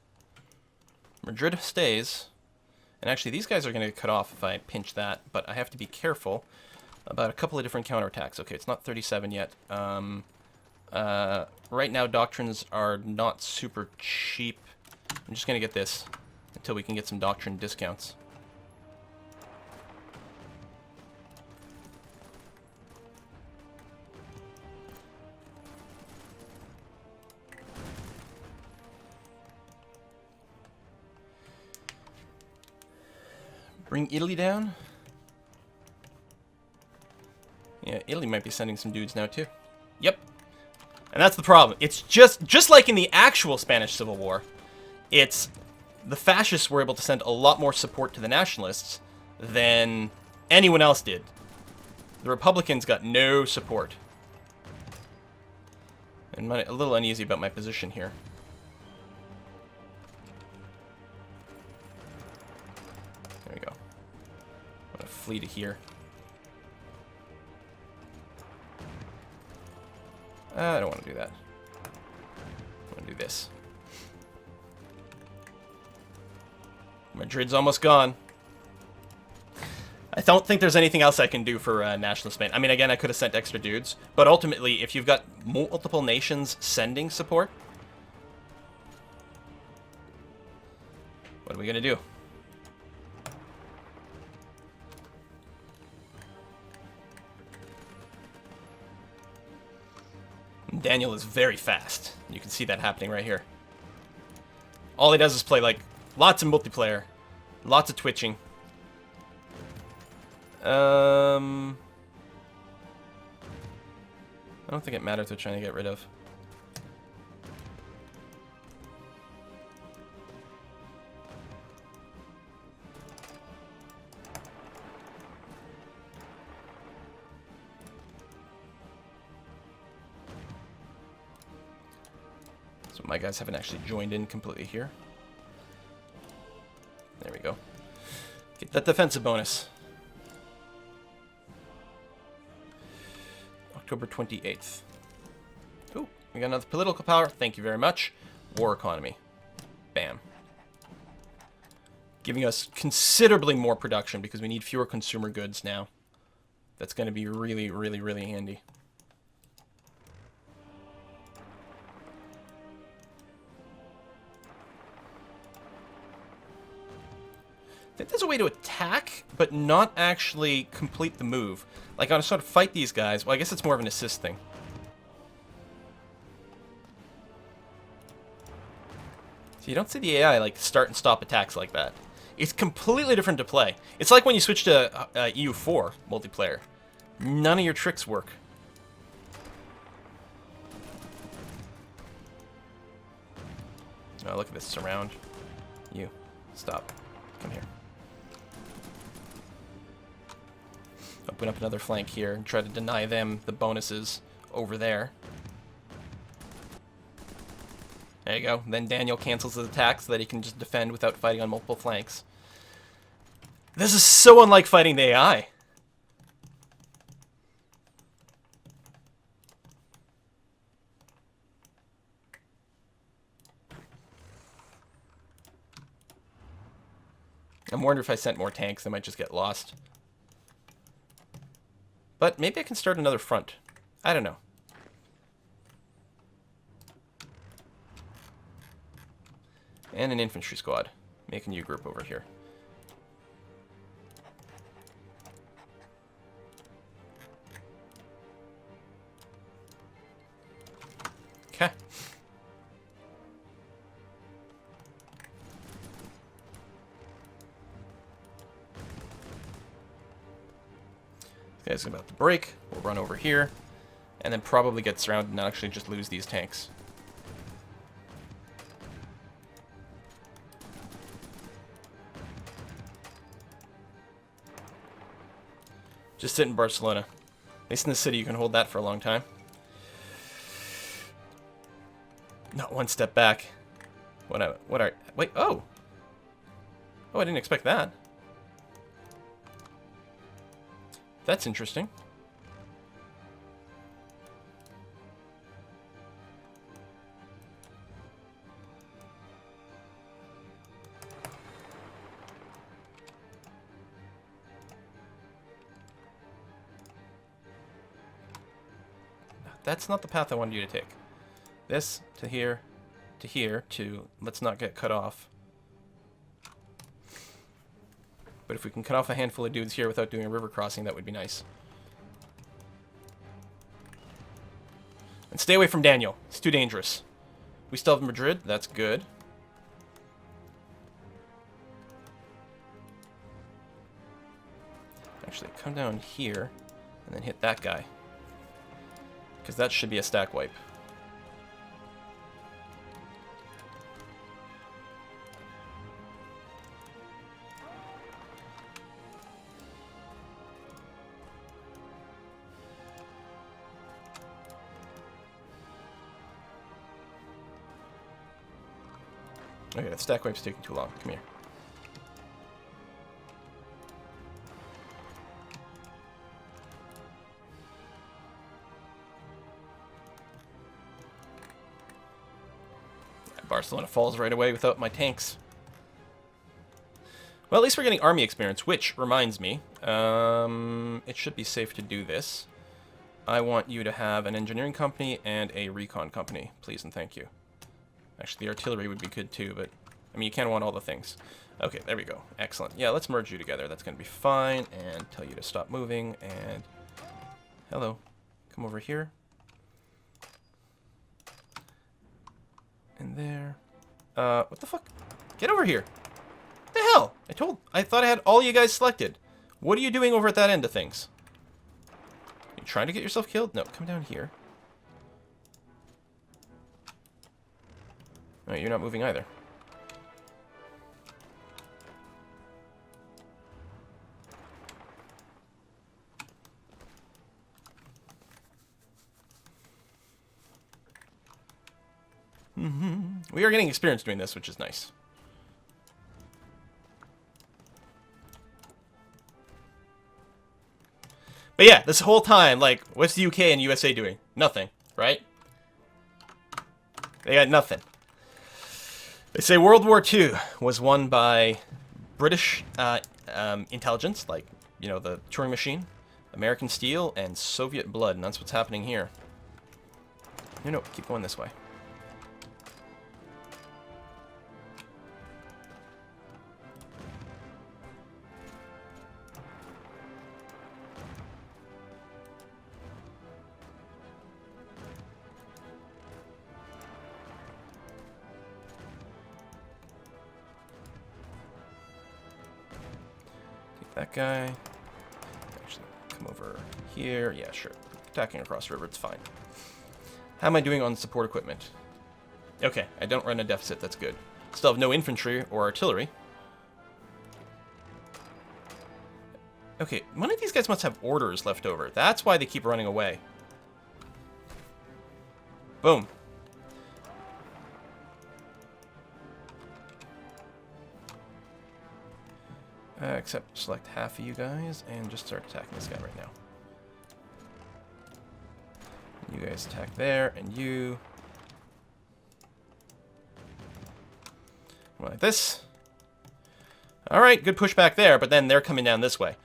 Madrid stays. And actually, these guys are going to get cut off if I pinch that. But I have to be careful about a couple of different counterattacks. Okay, it's not 37 yet. Right now, doctrines are not super cheap. I'm just going to get this until we can get some doctrine discounts. Bring Italy down. Yeah, Italy might be sending some dudes now too. Yep. And that's the problem. It's just like in the actual Spanish Civil War. It's the fascists were able to send a lot more support to the nationalists than anyone else did. The Republicans got no support. And I'm a little uneasy about my position here. There we go. I'm gonna flee to here. I don't want to do that. I want to do this. Madrid's almost gone. I don't think there's anything else I can do for nationalist Spain. I mean, again, I could have sent extra dudes, but ultimately, if you've got multiple nations sending support, what are we gonna do? Daniel is very fast. You can see that happening right here. All he does is play, like, lots of multiplayer. Lots of twitching. I don't think it matters what they're trying to get rid of. So my guys haven't actually joined in completely here. There we go. Get that defensive bonus. October 28th. Ooh, we got another political power. Thank you very much. War economy. Bam. Giving us considerably more production because we need fewer consumer goods now. That's going to be really, really, really handy. I think there's a way to attack, but not actually complete the move. Like, I'm sort of fight these guys. Well, I guess it's more of an assist thing. So you don't see the AI, like, start and stop attacks like that. It's completely different to play. It's like when you switch to EU4 multiplayer. None of your tricks work. Oh, look at this surround. You. Stop. Come here. Open up another flank here and try to deny them the bonuses over there. There you go. Then Daniel cancels his attack so that he can just defend without fighting on multiple flanks. This is so unlike fighting the AI. I'm wondering if I sent more tanks, they might just get lost. But maybe I can start another front. I don't know. And an infantry squad. Make a new group over here. Okay. This guy's about to break. We'll run over here. And then probably get surrounded and actually just lose these tanks. Just sit in Barcelona. At least in the city, you can hold that for a long time. Not one step back. What are... Wait, oh! Oh, I didn't expect that. That's interesting. That's not the path I wanted you to take. This, to here, to let's not get cut off. But if we can cut off a handful of dudes here without doing a river crossing, that would be nice. And stay away from Daniel. It's too dangerous. We still have Madrid. That's good. Actually, come down here and then hit that guy. Because that should be a stack wipe. Okay, that stack wipe's taking too long. Come here. Barcelona falls right away without my tanks. Well, at least we're getting army experience, which reminds me, it should be safe to do this. I want you to have an engineering company and a recon company, please and thank you. Actually, the artillery would be good too, but, I mean, you can't want all the things. Okay, there we go. Excellent. Yeah, let's merge you together. That's going to be fine, and tell you to stop moving, and... Hello. Come over here. In there. What the fuck? Get over here. What the hell? I thought I had all you guys selected. What are you doing over at that end of things? You trying to get yourself killed? No, come down here. No, you're not moving either. We are getting experience doing this, which is nice. But yeah, this whole time, like, what's the UK and USA doing? Nothing, right? They got nothing. They say World War II was won by British intelligence, like, you know, the Turing machine, American steel, and Soviet blood, and that's what's happening here. No, keep going this way. That guy. Actually, come over here. Yeah, sure. Attacking across the river, it's fine. How am I doing on support equipment? Okay, I don't run a deficit, that's good. Still have no infantry or artillery. Okay, one of these guys must have orders left over. That's why they keep running away. Boom. Except select half of you guys and just start attacking this guy right now. You guys attack there, and you... Like this. Alright, good pushback there, but then they're coming down this way.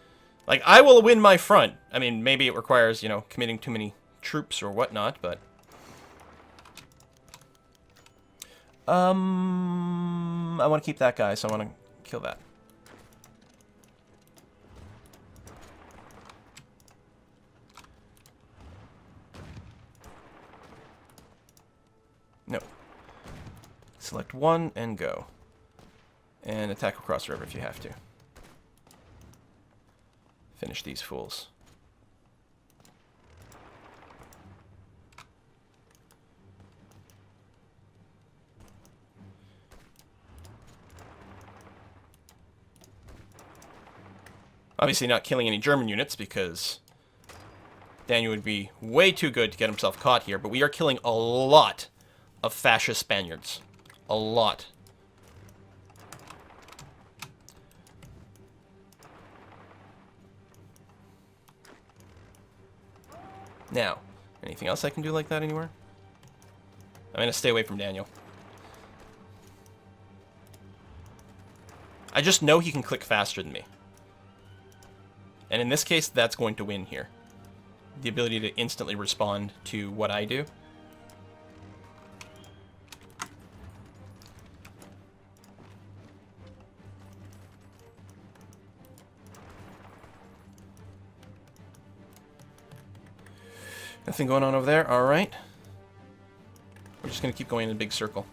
Like, I will win my front. I mean, maybe it requires, you know, committing too many troops or whatnot, but... I want to keep that guy, so I want to kill that. No. Select one and go. And attack across the river if you have to. Finish these fools. Obviously not killing any German units because Daniel would be way too good to get himself caught here, but we are killing a lot of fascist Spaniards. A lot. Now, anything else I can do like that anywhere? I'm going to stay away from Daniel. I just know he can click faster than me. And in this case, that's going to win here. The ability to instantly respond to what I do. Nothing going on over there. All right. We're just going to keep going in a big circle.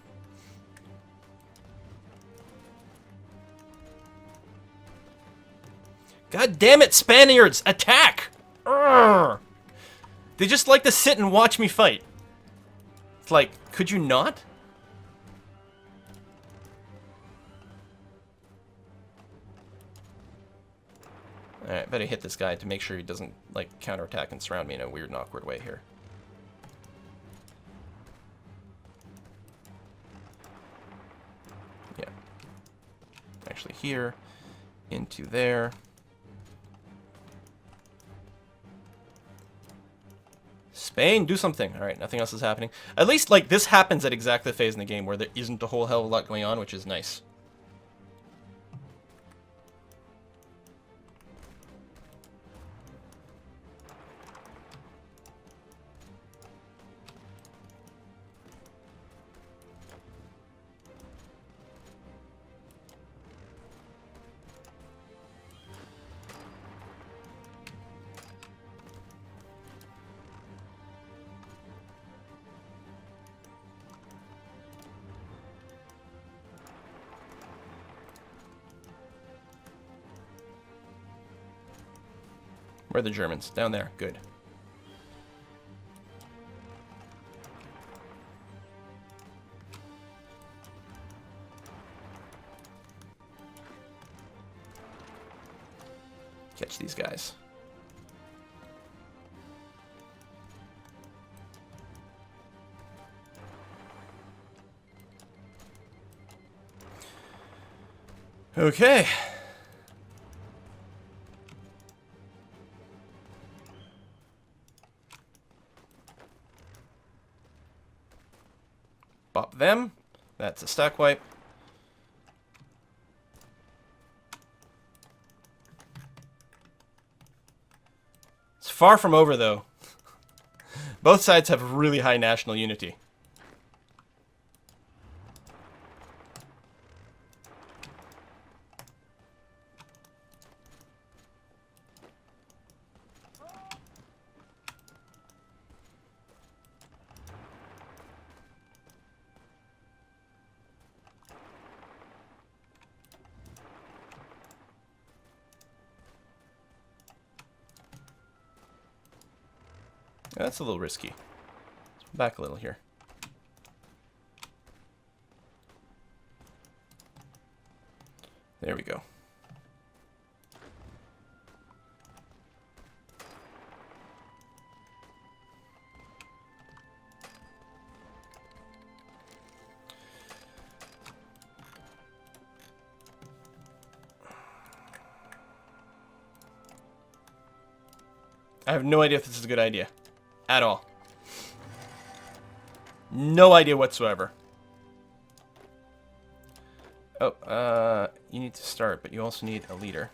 God damn it, Spaniards! Attack! Urgh! They just like to sit and watch me fight. It's like, could you not? Alright, better hit this guy to make sure he doesn't, like, counterattack and surround me in a weird and awkward way here. Yeah. Actually here, into there. Spain, do something. Alright, nothing else is happening. At least, like, this happens at exactly the phase in the game where there isn't a whole hell of a lot going on, which is nice. Where are the Germans? Down there. Good. Catch these guys. Okay. Bop them. That's a stack wipe. It's far from over, though. Both sides have really high national unity. That's a little risky. Let's back a little here. There we go. I have no idea if this is a good idea. At all. No idea whatsoever. Oh, you need to start, but you also need a leader.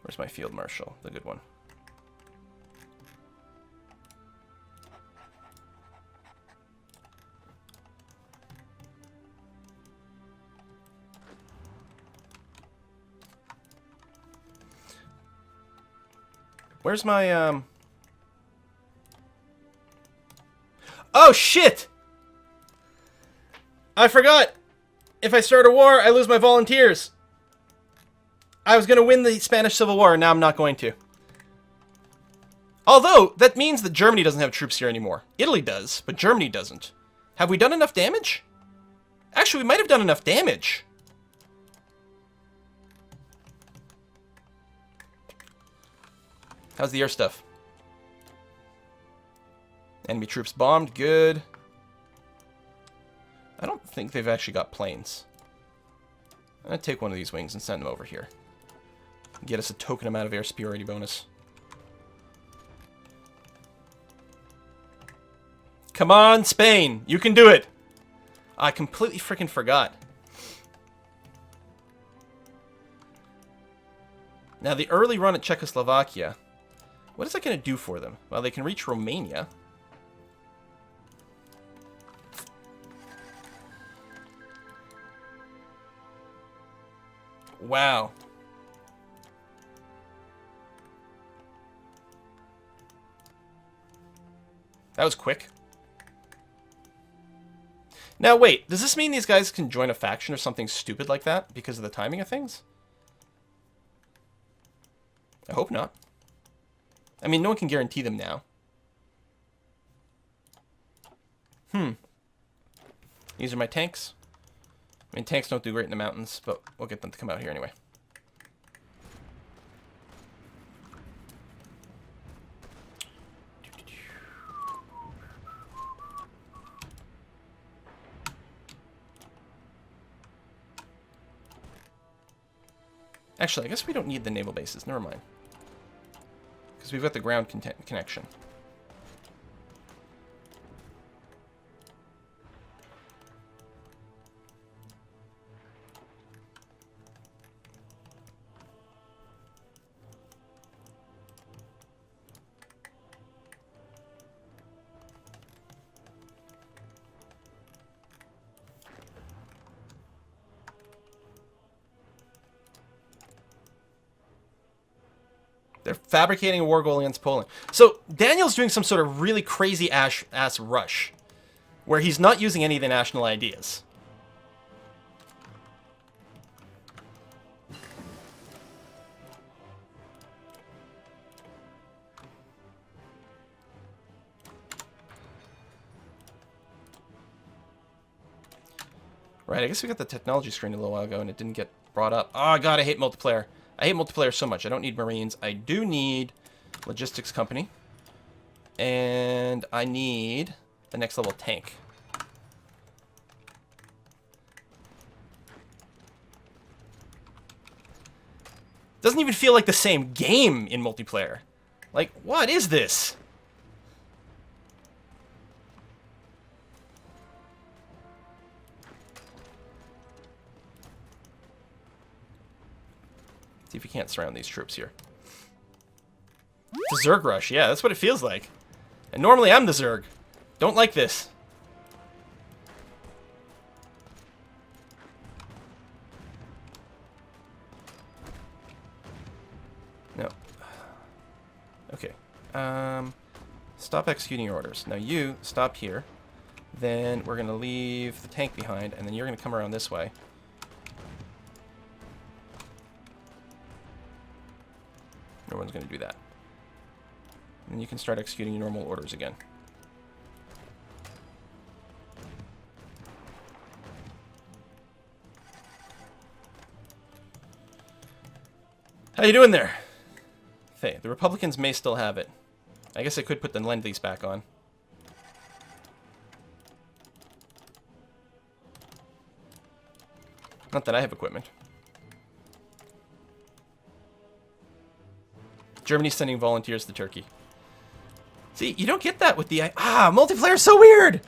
Where's my field marshal? The good one. Where's my, Oh, shit! I forgot! If I start a war, I lose my volunteers. I was going to win the Spanish Civil War, and now I'm not going to. Although, that means that Germany doesn't have troops here anymore. Italy does, but Germany doesn't. Have we done enough damage? Actually, we might have done enough damage. How's the air stuff? Enemy troops bombed. Good. I don't think they've actually got planes. I'm going to take one of these wings and send them over here. Get us a token amount of air superiority bonus. Come on, Spain! You can do it! I completely freaking forgot. Now, the early run at Czechoslovakia, what is that going to do for them? Well, they can reach Romania. Wow. That was quick. Now, wait. Does this mean these guys can join a faction or something stupid like that because of the timing of things? I hope not. I mean, no one can guarantee them now. These are my tanks. I mean, tanks don't do great in the mountains, but we'll get them to come out here anyway. Actually, I guess we don't need the naval bases. Never mind. Because we've got the ground connection. They're fabricating a war goal against Poland. So Daniel's doing some sort of really crazy ass rush, where he's not using any of the national ideas. Right, I guess we got the technology screen a little while ago and it didn't get brought up. Oh god, I hate multiplayer. I hate multiplayer so much. I don't need Marines. I do need logistics company. And I need the next level tank. Doesn't even feel like the same game in multiplayer. Like, what is this? See if we can't surround these troops here. It's a Zerg rush. Yeah, that's what it feels like. And normally I'm the Zerg. Don't like this. No. Okay. Stop executing your orders. Now you stop here. Then we're going to leave the tank behind, and then you're going to come around this way. No one's going to do that. And then you can start executing your normal orders again. How you doing there? Hey, the Republicans may still have it. I guess I could put the Lend-Lease back on. Not that I have equipment. Germany's sending volunteers to Turkey. See, you don't get that with the... multiplayer's so weird!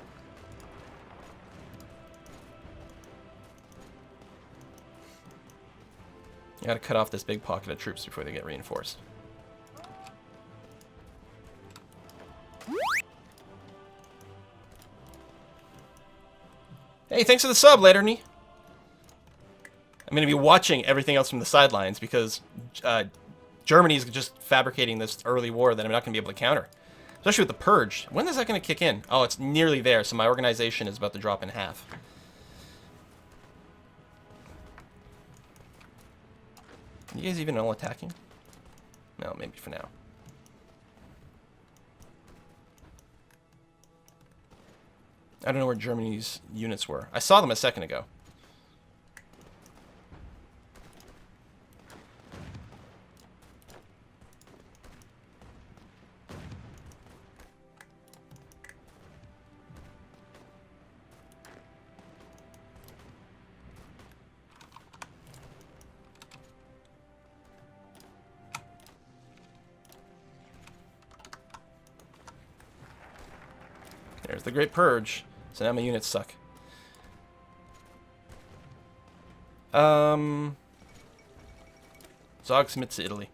You gotta cut off this big pocket of troops before they get reinforced. Hey, thanks for the sub, Letterny. I'm gonna be watching everything else from the sidelines because... Germany's just fabricating this early war that I'm not going to be able to counter. Especially with the Purge. When is that going to kick in? Oh, it's nearly there, so my organization is about to drop in half. You guys even all attacking? No, maybe for now. I don't know where Germany's units were. I saw them a second ago. There's the Great Purge. So now my units suck. Zog submits to Italy.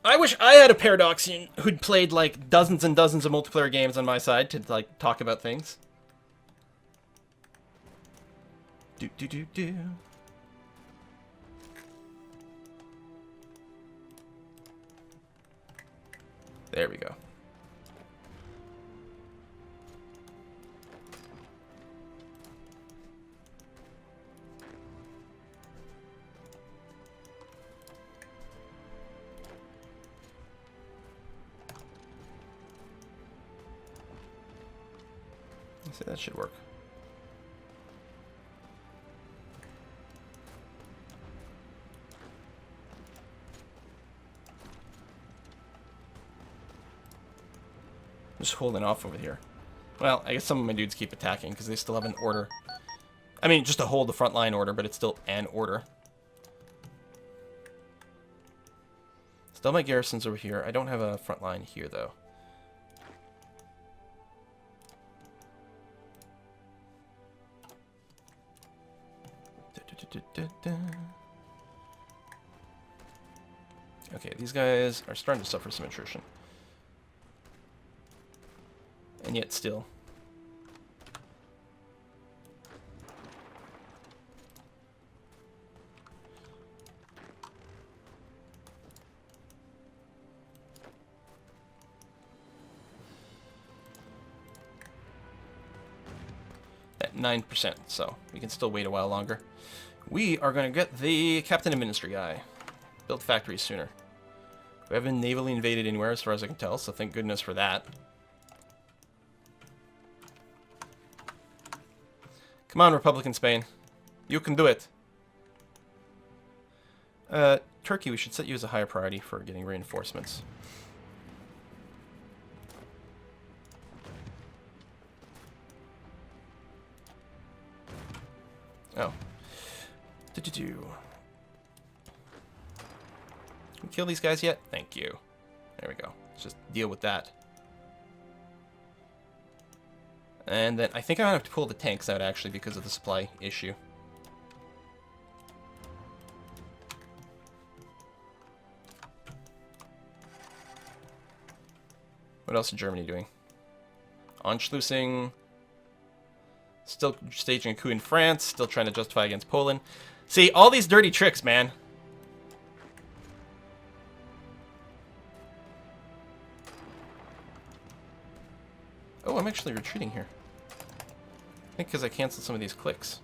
I wish I had a Paradoxian who'd played like dozens and dozens of multiplayer games on my side to like talk about things. Do do do do. There we go. See, that should work. Just holding off over here. Well, I guess some of my dudes keep attacking because they still have an order. I mean, just to hold the front line order, but it's still an order. Still my garrisons over here. I don't have a front line here, though. Okay, these guys are starting to suffer some attrition. And yet still. At 9%, so we can still wait a while longer. We are going to get the Captain of Ministry guy. Build factories sooner. We haven't been navally invaded anywhere as far as I can tell, so thank goodness for that. Come on, Republican Spain. You can do it. Turkey, we should set you as a higher priority for getting reinforcements. Oh. Can we kill these guys yet? Thank you. There we go. Let's just deal with that. And then I think I'm going to have to pull the tanks out, actually, because of the supply issue. What else is Germany doing? Anschlussing. Still staging a coup in France. Still trying to justify against Poland. See, all these dirty tricks, man. Oh, I'm actually retreating here. I think because I canceled some of these clicks.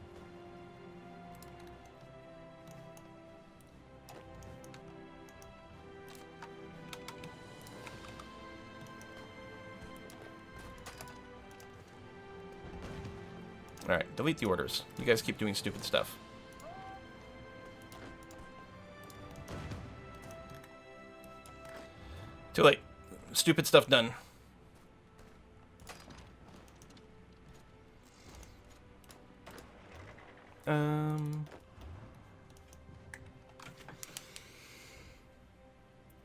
Alright, delete the orders. You guys keep doing stupid stuff. Too late. Stupid stuff done.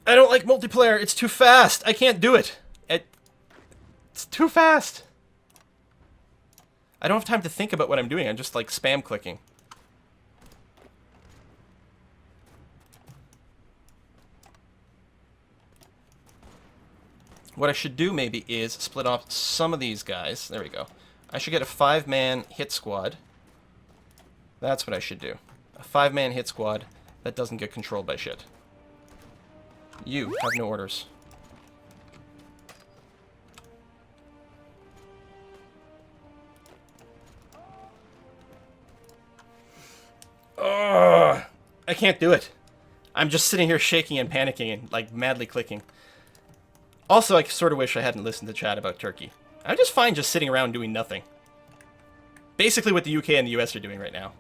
I don't like multiplayer. It's too fast. I can't do it. It's too fast. I don't have time to think about what I'm doing. I'm just like spam clicking. What I should do maybe is split off some of these guys. There we go. I should get a 5-man hit squad. That's what I should do. A 5-man hit squad that doesn't get controlled by shit. You have no orders. Ugh, I can't do it. I'm just sitting here shaking and panicking and like madly clicking. Also, I sort of wish I hadn't listened to chat about Turkey. I'm just fine just sitting around doing nothing. Basically what the UK and the US are doing right now.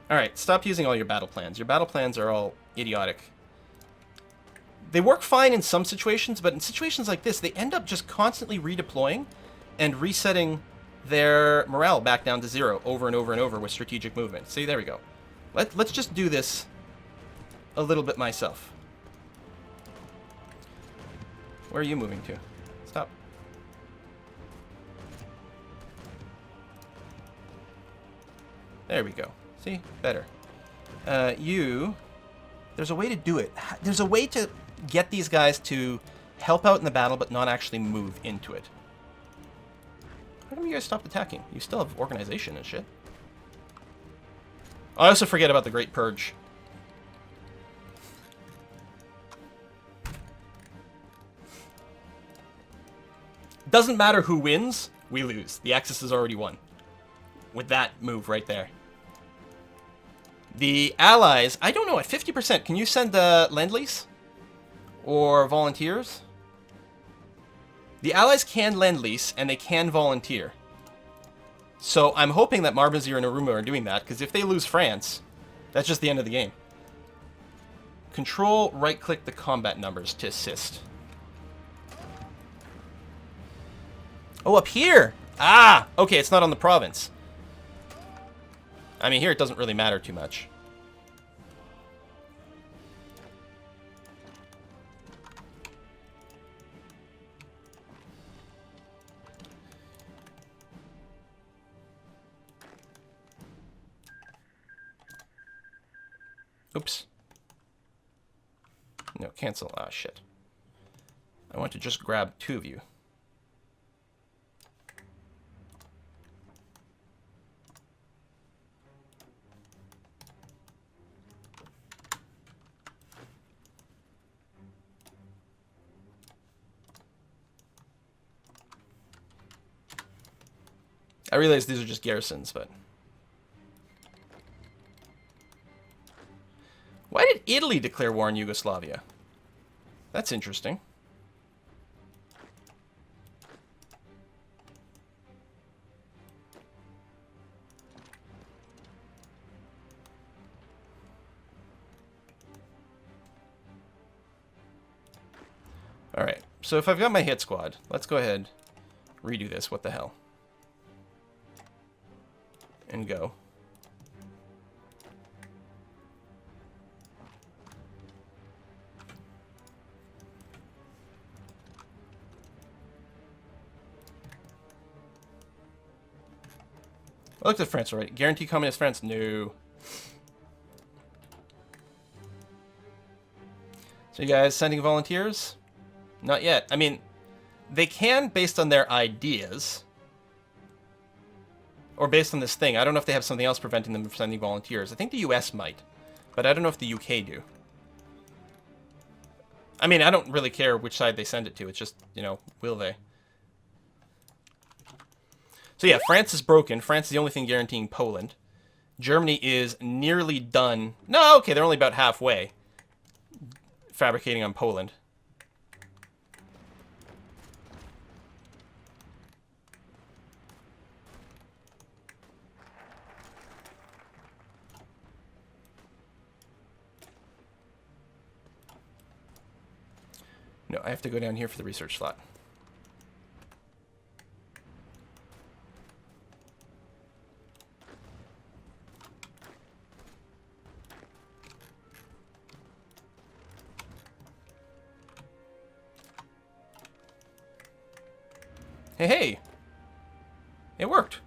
Alright, stop using all your battle plans. Your battle plans are all idiotic. They work fine in some situations, but in situations like this, they end up just constantly redeploying and resetting their morale back down to 0 over and over and over with strategic movement. See, there we go. Let's just do this a little bit myself. Where are you moving to? Stop. There we go. See? Better. There's a way to do it. There's a way to get these guys to help out in the battle, but not actually move into it. How come you guys stopped attacking? You still have organization and shit. I also forget about the Great Purge. Doesn't matter who wins, we lose. The Axis has already won. With that move right there. The Allies, I don't know, at 50%, can you send Lend-Lease? Or volunteers? The Allies can Lend-Lease, and they can volunteer. So I'm hoping that Marbozir and Arumba are doing that, because if they lose France, that's just the end of the game. Control, right-click the combat numbers to assist. Oh, up here! Ah! Okay, it's not on the province. I mean, here it doesn't really matter too much. Oops. No, cancel. Ah, shit. I want to just grab 2 of you. I realize these are just garrisons, but... Why did Italy declare war on Yugoslavia? That's interesting. Alright, so if I've got my hit squad, let's go ahead, redo this, what the hell. And go. I looked at France already. Guarantee communist France? No. So you guys sending volunteers? Not yet. I mean, they can based on their ideas. Or based on this thing. I don't know if they have something else preventing them from sending volunteers. I think the US might. But I don't know if the UK do. I mean, I don't really care which side they send it to. It's just, you know, will they? So yeah, France is broken. France is the only thing guaranteeing Poland. Germany is nearly done. No, okay, they're only about halfway. Fabricating on Poland. No, I have to go down here for the research slot. Hey, hey! It worked.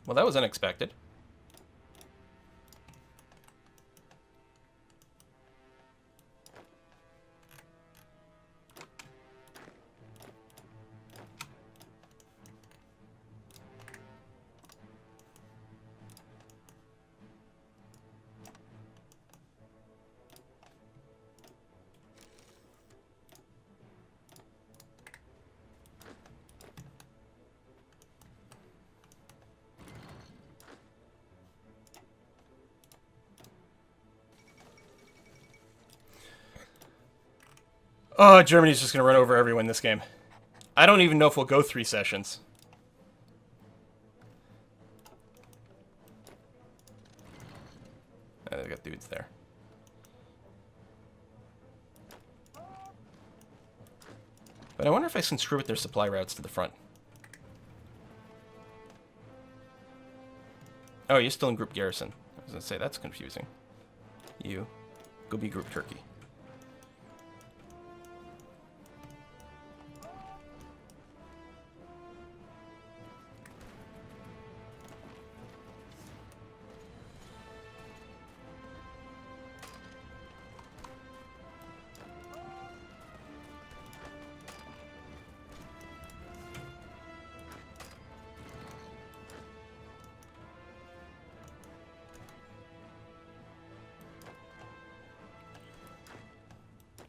Well, that was unexpected. Oh, Germany's just going to run over everyone this game. I don't even know if we'll go 3 sessions. Oh, they've got dudes there. But I wonder if I can screw with their supply routes to the front. Oh, you're still in group garrison. I was going to say, that's confusing. You. Go be group Turkey.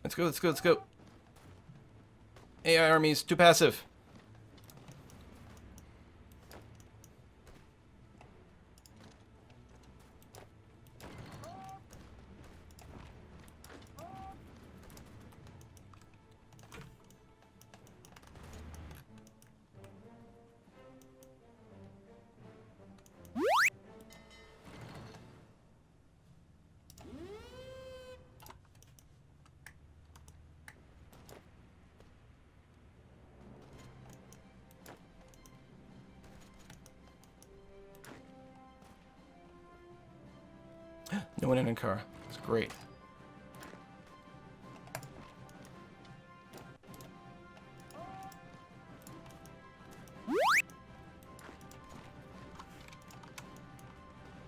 Let's go, let's go, let's go. AI armies, too passive. No one in Ankara. It's great. Oh,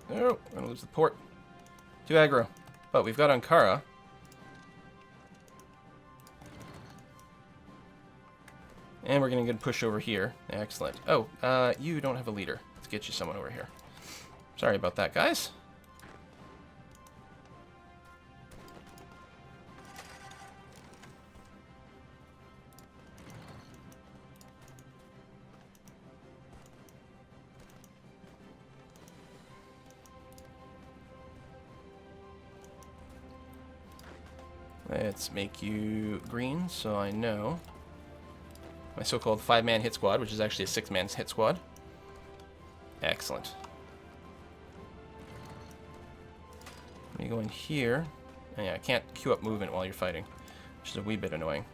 we're gonna lose the port. Too aggro. But we've got Ankara. And we're gonna get a push over here. Excellent. Oh, you don't have a leader. Let's get you someone over here. Sorry about that, guys. Let's make you green so I know my so-called 5-man hit squad, which is actually a 6-man hit squad. Excellent. Let me go in here. Oh, yeah, I can't queue up movement while you're fighting, which is a wee bit annoying.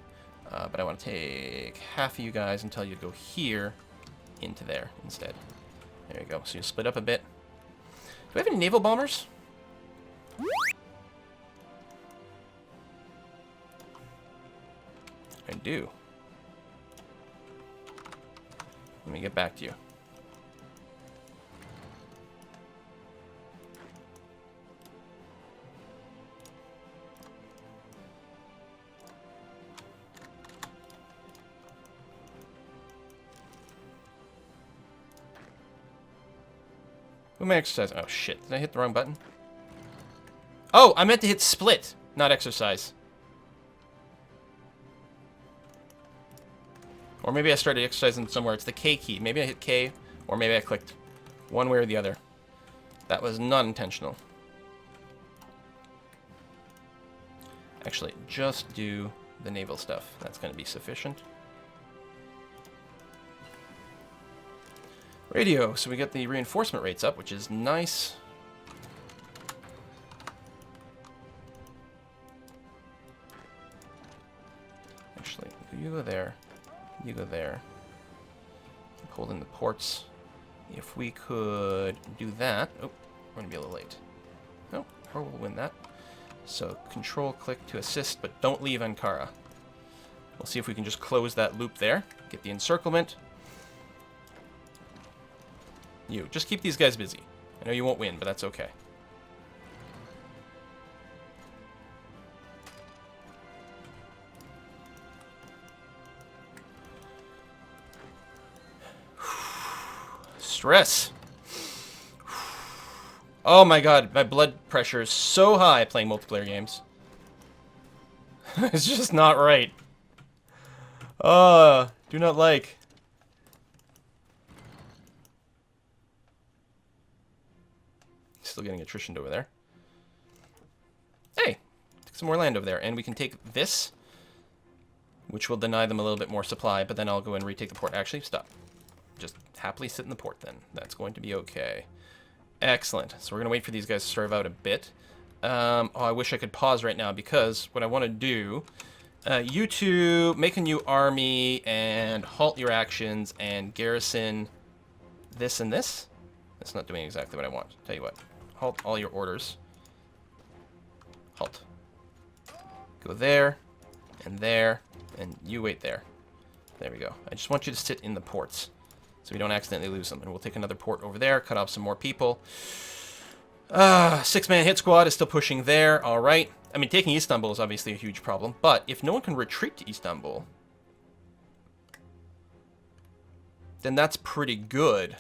But I want to take half of you guys and tell you to go here into there instead. There you go. So you split up a bit. Do I have any naval bombers? I do. Let me get back to you. Who am I exercising? Oh shit, did I hit the wrong button? Oh, I meant to hit split, not exercise. Or maybe I started exercising somewhere. It's the K key. Maybe I hit K, or maybe I clicked one way or the other. That was not intentional. Actually, just do the naval stuff. That's going to be sufficient. Radio. So we get the reinforcement rates up, which is nice. Actually, you go there. You go there. Hold in the ports. If we could do that. Oh, we're going to be a little late. No, we'll win that. So control click to assist, but don't leave Ankara. We'll see if we can just close that loop there. Get the encirclement. You, just keep these guys busy. I know you won't win, but that's okay. Stress. Oh my god, my blood pressure is so high playing multiplayer games. It's just not right. Do not like. Still getting attritioned over there. Hey, take some more land over there, and we can take this, which will deny them a little bit more supply, but then I'll go and retake the port. Actually, stop. Just happily sit in the port then. That's going to be okay. Excellent. So we're going to wait for these guys to starve out a bit. Oh, I wish I could pause right now because what I want to do, you two make a new army and halt your actions and garrison this and this. That's not doing exactly what I want. Tell you what. Halt all your orders. Halt. Go there, and you wait there. There we go. I just want you to sit in the ports, so we don't accidentally lose them. And we'll take another port over there, cut off some more people. 6-man hit squad is still pushing there. All right. I mean, taking Istanbul is obviously a huge problem, but if no one can retreat to Istanbul, then that's pretty good.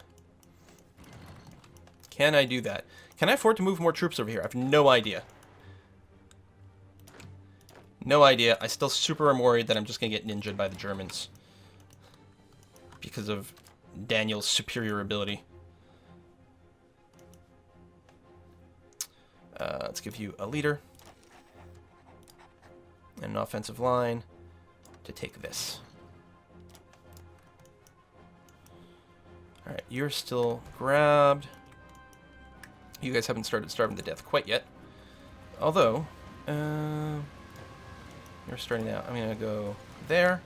Can I do that? Can I afford to move more troops over here? I have no idea. No idea. I still super am worried that I'm just going to get ninja'd by the Germans because of Daniel's superior ability. Let's give you a leader and an offensive line to take this. Alright, you're still grabbed. You guys haven't started starving to death quite yet. Although, you're starting out. I'm going to go there.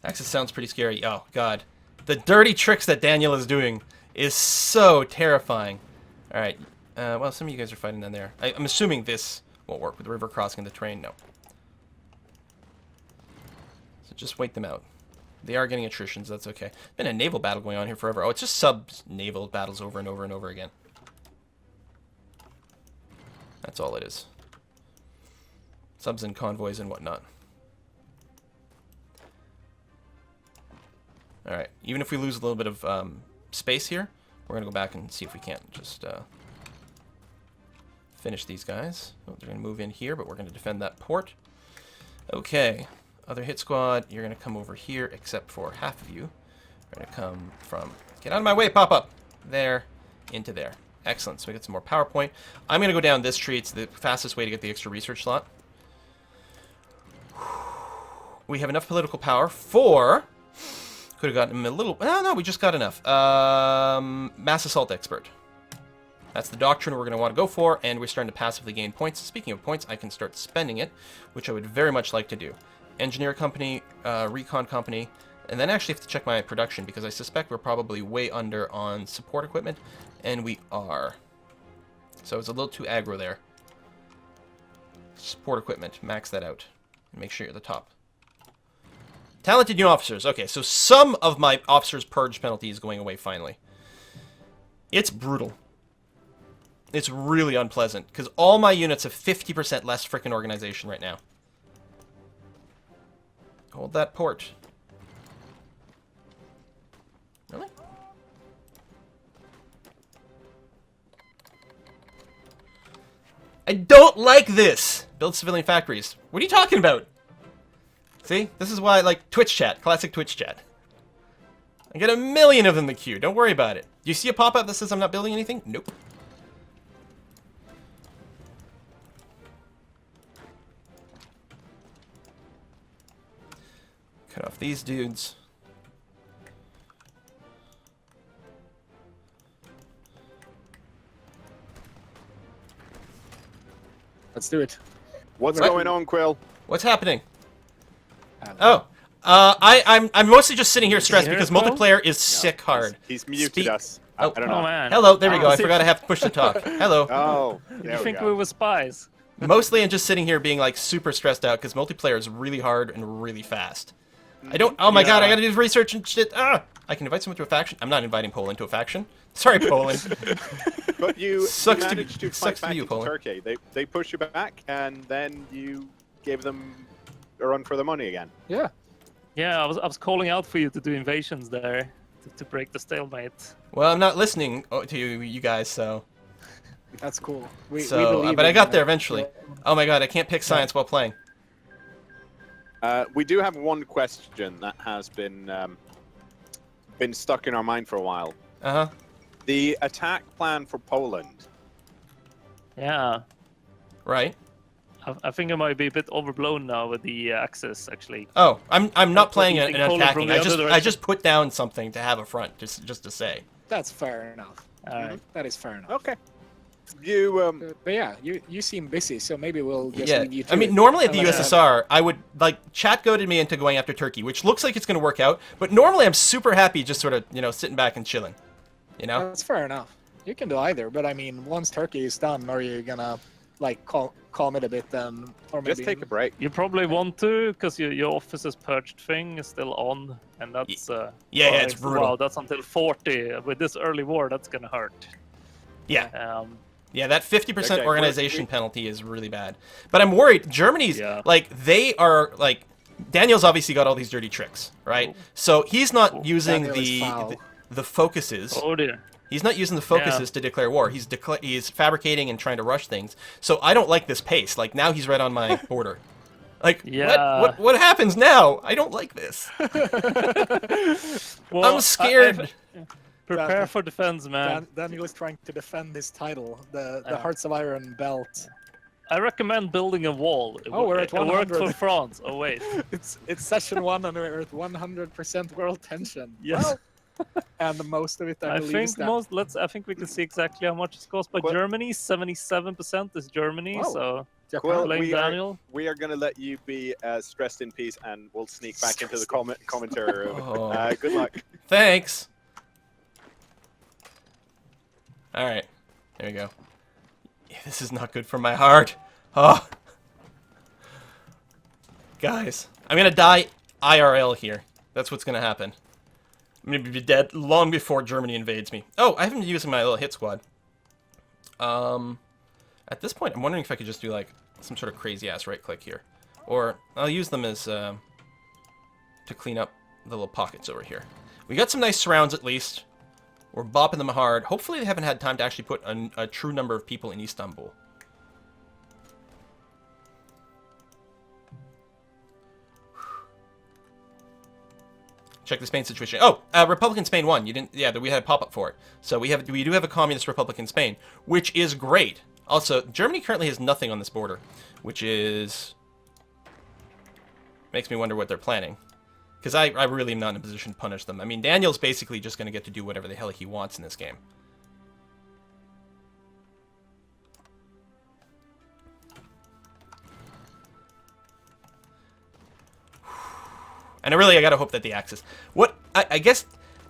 Axis sounds pretty scary. Oh, God. The dirty tricks that Daniel is doing is so terrifying. Alright. Well, some of you guys are fighting down there. I'm assuming this won't work with the river crossing the terrain. No. So just wait them out. They are getting attritions. That's okay. Been a naval battle going on here forever. Oh, it's just sub-naval battles over and over and over again. That's all it is. Subs and convoys and whatnot. Alright, even if we lose a little bit of space here, we're going to go back and see if we can't just finish these guys. Oh, they're going to move in here, but we're going to defend that port. Okay, other hit squad, you're going to come over here, except for half of you. We're going to come from, get out of my way, pop up! There, into there. Excellent, so we get some more PowerPoint. I'm going to go down this tree. It's the fastest way to get the extra research slot. We have enough political power for... Could have gotten him a little... No, we just got enough. Mass Assault Expert. That's the doctrine we're going to want to go for, and we're starting to passively gain points. Speaking of points, I can start spending it, which I would very much like to do. Engineer Company, Recon Company, and then I actually have to check my production, because I suspect we're probably way under on support equipment, and we are. So it's a little too aggro there. Support equipment, max that out. Make sure you're at the top. Talented new officers. Okay, so some of my officers' purge penalty is going away finally. It's brutal. It's really unpleasant, because all my units have 50% less frickin' organization right now. Hold that port. Really? I don't like this! Build civilian factories. What are you talking about? See? This is why I like Twitch chat. Classic Twitch chat. I get a million of them in the queue. Don't worry about it. Do you see a pop-up that says I'm not building anything? Nope. Cut off these dudes. Let's do it. What's What? going on, Quill? What's happening? Oh. I'm mostly just sitting here stressed Here because it goes? multiplayer is sick hard. He's muted Speak- us. Oh. I don't know. Oh man. Hello, there we go. I see. forgot I have to push to talk. Hello. Oh, Did there you we think go. we were spies? Mostly I'm just sitting here being like super stressed out because multiplayer is really hard and really fast. I don't... Oh my god, I gotta do research and shit. Ah! I can invite someone to a faction. I'm not inviting Poland to a faction. Sorry, Poland. But you Sucks to be- managed to sucks fight to back be you, into Poland. Turkey. They pushed you back, and then you gave them a run for the money again. Yeah. Yeah, I was calling out for you to do invasions there to break the stalemate. Well, I'm not listening to you guys, so... That's cool. We So, believe but I in got you. there eventually. Oh my god, I can't pick science while playing. We do have one question that has been stuck in our mind for a while. Uh-huh. The attack plan for Poland. Yeah, Right. I think it might be a bit overblown now with the Axis actually. Oh, I'm not That's what playing you an think Poland attacking. from the other I direction? just put down something to have a front, just to say. That's fair enough. All right. That is fair enough. Okay. You But yeah, you seem busy, so maybe we'll just Yeah, leave you to I mean, it. normally at the Unless- USSR, I would, like, chat goaded me into going after Turkey, which looks like it's going to work out, but normally I'm super happy just sort of, you know, sitting back and chilling, you know? That's fair enough. You can do either, but I mean, once Turkey is done, are you gonna like calm it a bit then, or maybe just take a break. You probably want to, because your officer's purged thing is still on, and that's Yeah, well, it's brutal. Wow, that's until 40. With this early war, that's gonna hurt. Yeah. Yeah, that 50% Okay, organization penalty is really bad. But I'm worried. Germany's, Yeah. like, they are, like, Daniel's obviously got all these dirty tricks, right? Oh. So he's not using Daniel is the, foul. the focuses. Oh dear. He's not using the focuses to declare war. He's fabricating and trying to rush things. So I don't like this pace. Like, now he's right on my border. Like, Yeah. what happens now? I don't like this. Well, I'm scared. Prepare for defense, man. Daniel is trying to defend his title, the Hearts of Iron belt. I recommend building a wall. Oh, we're at It worked 100. for France. Oh wait. It's session 1 and we're at 100% world tension. Yes. Well, and most of it I believe is think that. I think we can see exactly how much it costs by Well- Germany. 77% is Germany. Wow. So Japan. Well, blame we Daniel. are going to let you be stressed in peace, and we'll sneak back into the commentary room. Oh. Good luck. Thanks. All right. There we go. Yeah, this is not good for my heart. Oh. Guys, I'm going to die IRL here. That's what's going to happen. I'm going to be dead long before Germany invades me. Oh, I haven't been using my little hit squad. At this point, I'm wondering if I could just do, like, some sort of crazy-ass right-click here. Or I'll use them as, to clean up the little pockets over here. We got some nice surrounds, at least. We're bopping them hard. Hopefully they haven't had time to actually put a true number of people in Istanbul. Check the Spain situation. Oh, Republican Spain won. You didn't? Yeah, we had a pop-up for it. So we do have a communist Republican Spain, which is great. Also, Germany currently has nothing on this border, which is makes me wonder what they're planning. Because I really am not in a position to punish them. I mean, Daniel's basically just going to get to do whatever the hell he wants in this game. And I gotta hope that the Axis... I guess,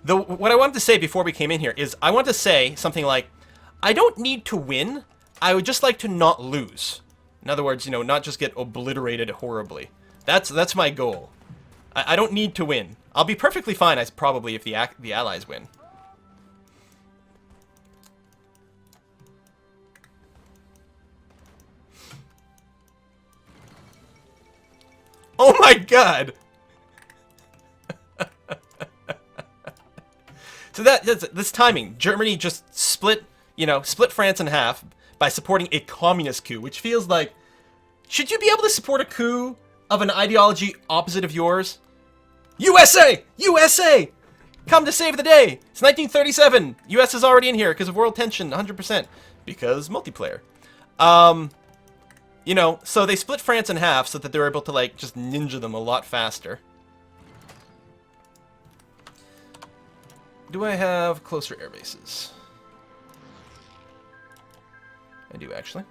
what I wanted to say before we came in here is, I want to say something like, I don't need to win, I would just like to not lose. In other words, you know, not just get obliterated horribly. That's my goal. I don't need to win. I'll be perfectly fine, probably, if the Allies win. Oh my god! So that's this timing. Germany just split France in half by supporting a communist coup, which feels like, should you be able to support a coup of an ideology opposite of yours? USA! USA! Come to save the day! It's 1937! US is already in here because of world tension, 100%. Because multiplayer. You know, so they split France in half so that they were able to, like, just ninja them a lot faster. Do I have closer air bases? I do, actually.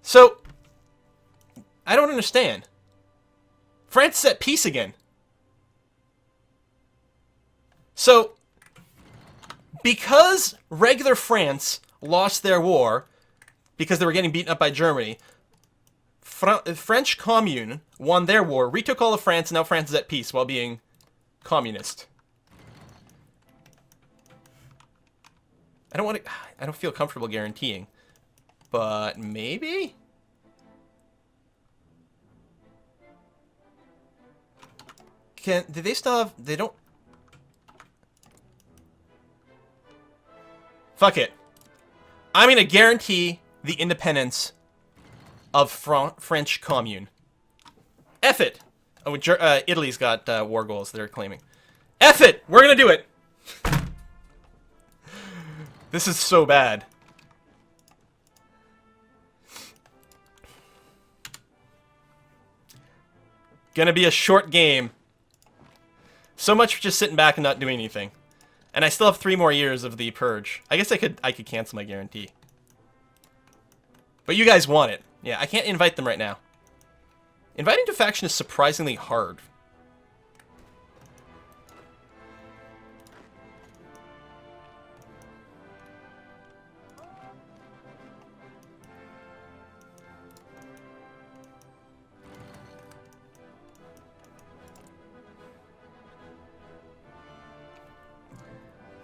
So, I don't understand. France is at peace again. So, because regular France lost their war, because they were getting beaten up by Germany, French Commune won their war, retook all of France, and now France is at peace while being communist. I don't feel comfortable guaranteeing, but maybe? Do they still have, they don't... Fuck it. I'm gonna guarantee the independence of French Commune. F it! Oh, Italy's got war goals they're claiming. F it! We're gonna do it! This is so bad. Gonna be a short game. So much for just sitting back and not doing anything. And I still have 3 more years of the purge. I guess I could cancel my guarantee. But you guys want it. Yeah, I can't invite them right now. Inviting to faction is surprisingly hard.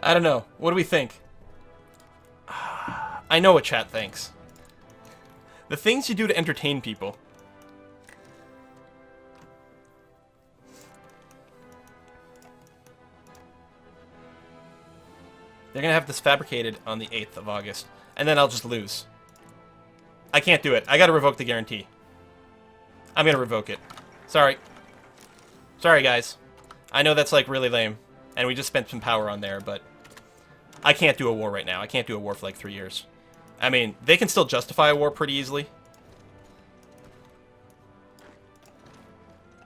I don't know. What do we think? I know what chat thinks. The things you do to entertain people. They're gonna have this fabricated on the 8th of August. And then I'll just lose. I can't do it. I gotta revoke the guarantee. I'm gonna revoke it. Sorry. Sorry, guys. I know that's, like, really lame. And we just spent some power on there, but... I can't do a war right now. I can't do a war for, like, 3 years. I mean, they can still justify a war pretty easily.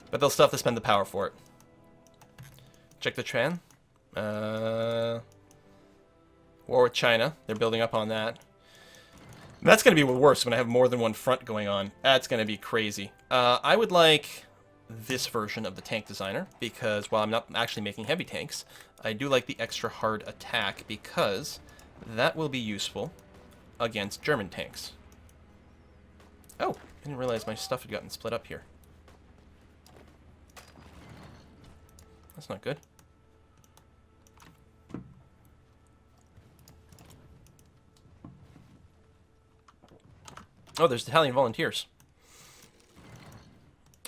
But they'll still have to spend the power for it. Check the trend. War with China. They're building up on that. That's going to be worse when I have more than one front going on. That's going to be crazy. I would like this version of the tank designer, because while I'm not actually making heavy tanks, I do like the extra hard attack, because that will be useful against German tanks. Oh, I didn't realize my stuff had gotten split up here. That's not good. Oh, there's Italian volunteers.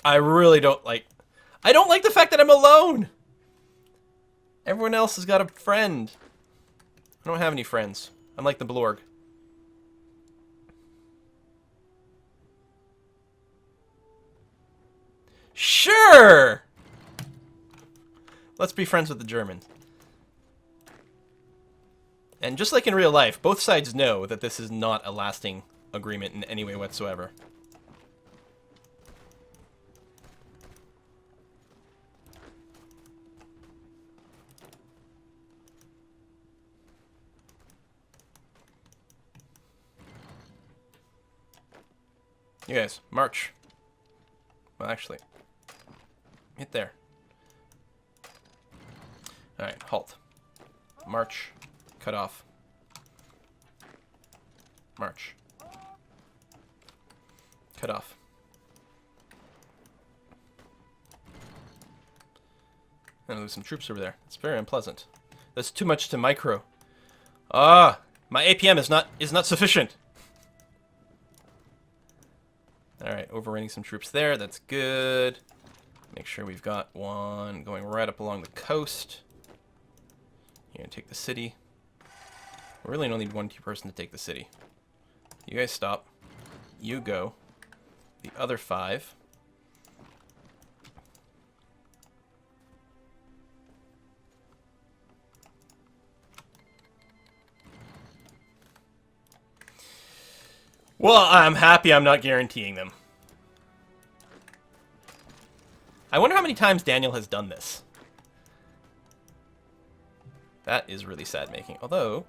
I really don't like... I don't like the fact that I'm alone! Everyone else has got a friend. I don't have any friends. I'm like the Blorg. Sure! Let's be friends with the Germans. And just like in real life, both sides know that this is not a lasting agreement in any way whatsoever. You guys, march. Well, actually, hit there. Alright, halt. March. Cut off. March. Cut off. I'm gonna lose some troops over there. It's very unpleasant. That's too much to micro. Ah, my APM is not sufficient. Alright, overrunning some troops there. That's good. Make sure we've got one going right up along the coast. You're gonna take the city. We really only need one person to take the city. You guys stop. You go. The other 5. Well, I'm happy I'm not guaranteeing them. I wonder how many times Daniel has done this. That is really sad making. Although,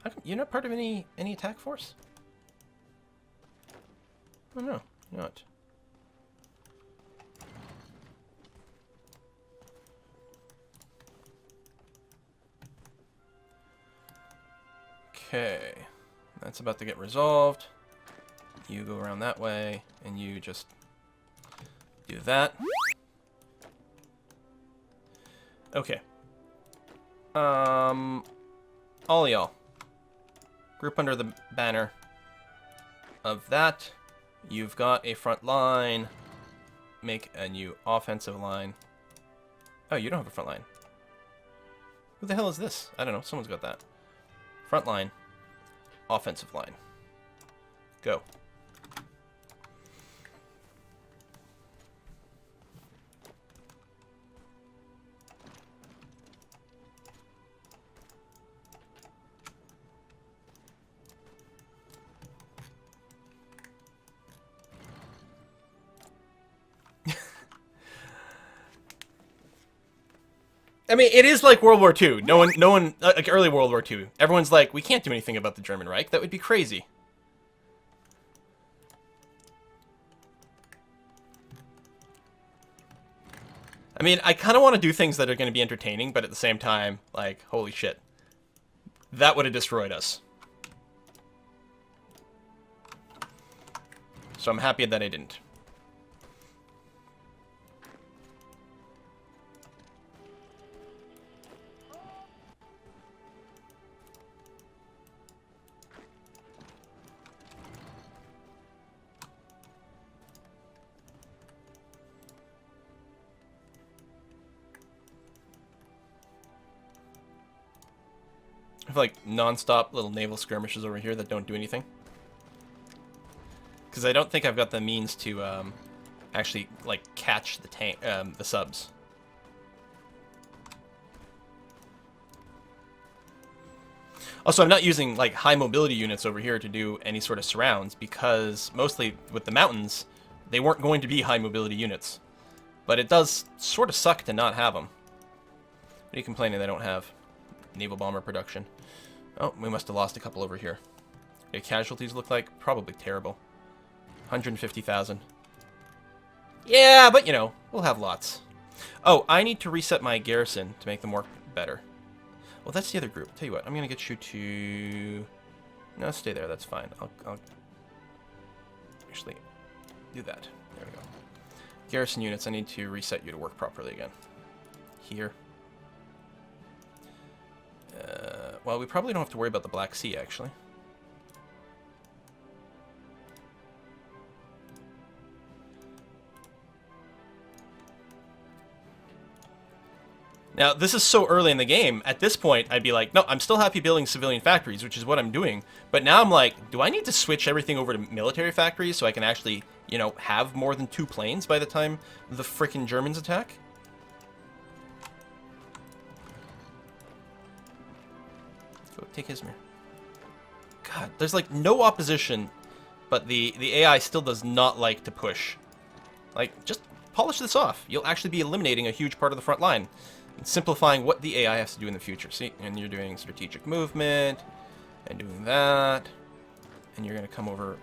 how come you're not part of any attack force? Oh no, you're not. Okay, that's about to get resolved. You go around that way, and you just do that. Okay. All y'all. Group under the banner of that. You've got a front line. Make a new offensive line. Oh, you don't have a front line. Who the hell is this? I don't know. Someone's got that. Front line. Offensive line. Go. I mean, it is like World War II. No one, like early World War II. Everyone's like, we can't do anything about the German Reich. That would be crazy. I mean, I kind of want to do things that are going to be entertaining, but at the same time, like, holy shit. That would have destroyed us. So I'm happy that I didn't. I have like non-stop little naval skirmishes over here that don't do anything. Because I don't think I've got the means to actually like catch the tank, the subs. Also, I'm not using like high mobility units over here to do any sort of surrounds because mostly with the mountains, they weren't going to be high mobility units. But it does sort of suck to not have them. What are you complaining they don't have? Naval bomber production. Oh, we must have lost a couple over here. Okay, casualties look like probably terrible. 150,000. Yeah, but you know, we'll have lots. Oh, I need to reset my garrison to make them work better. Well, that's the other group. Tell you what, I'm gonna get you to... No, stay there. That's fine. I'll actually do that. There we go. Garrison units, I need to reset you to work properly again. Here. Well, we probably don't have to worry about the Black Sea, actually. Now, this is so early in the game. At this point, I'd be like, no, I'm still happy building civilian factories, which is what I'm doing. But now I'm like, do I need to switch everything over to military factories so I can actually, you know, have more than 2 planes by the time the frickin' Germans attack? Go take Izmir. God, there's like no opposition, but the AI still does not like to push. Like, just polish this off. You'll actually be eliminating a huge part of the front line. And simplifying what the AI has to do in the future. See, and you're doing strategic movement, and doing that, and you're going to come over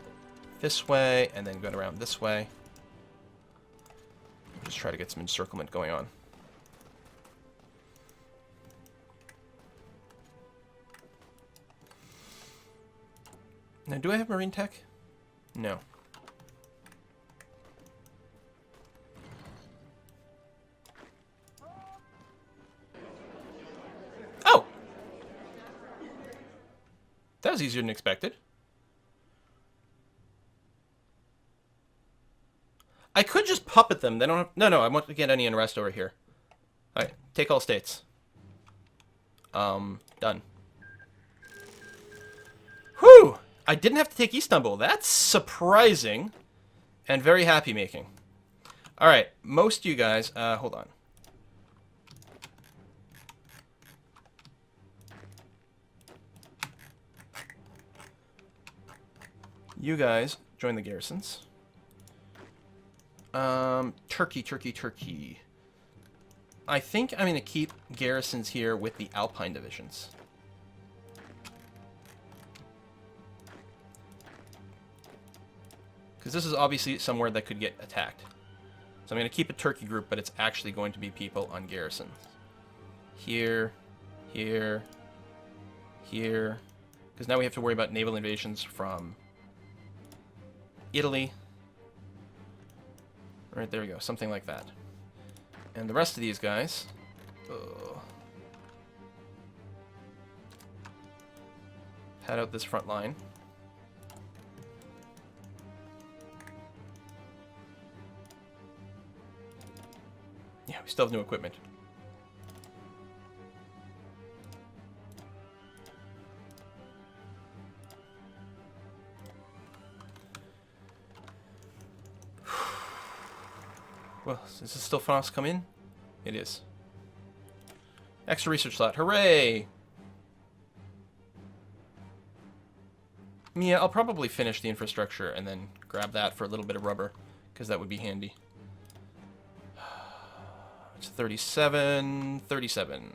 this way, and then go around this way. Just try to get some encirclement going on. Now, do I have marine tech? No. Oh! That was easier than expected. I could just puppet them. They don't have... No, I won't get any unrest over here. Alright, take all states. Done. Whew! I didn't have to take Istanbul. That's surprising and very happy making. Alright, most of you guys... hold on. You guys join the garrisons. Turkey. I think I'm going to keep garrisons here with the Alpine divisions. Because this is obviously somewhere that could get attacked. So I'm going to keep a Turkey group, but it's actually going to be people on garrisons. Here. Because now we have to worry about naval invasions from Italy. Right, there we go. Something like that. And the rest of these guys... pad out this front line. Yeah, we still have new equipment. Well, is this still far enough to come in? It is. Extra research slot. Hooray! Yeah, I'll probably finish the infrastructure and then grab that for a little bit of rubber, because that would be handy. It's 37, 37.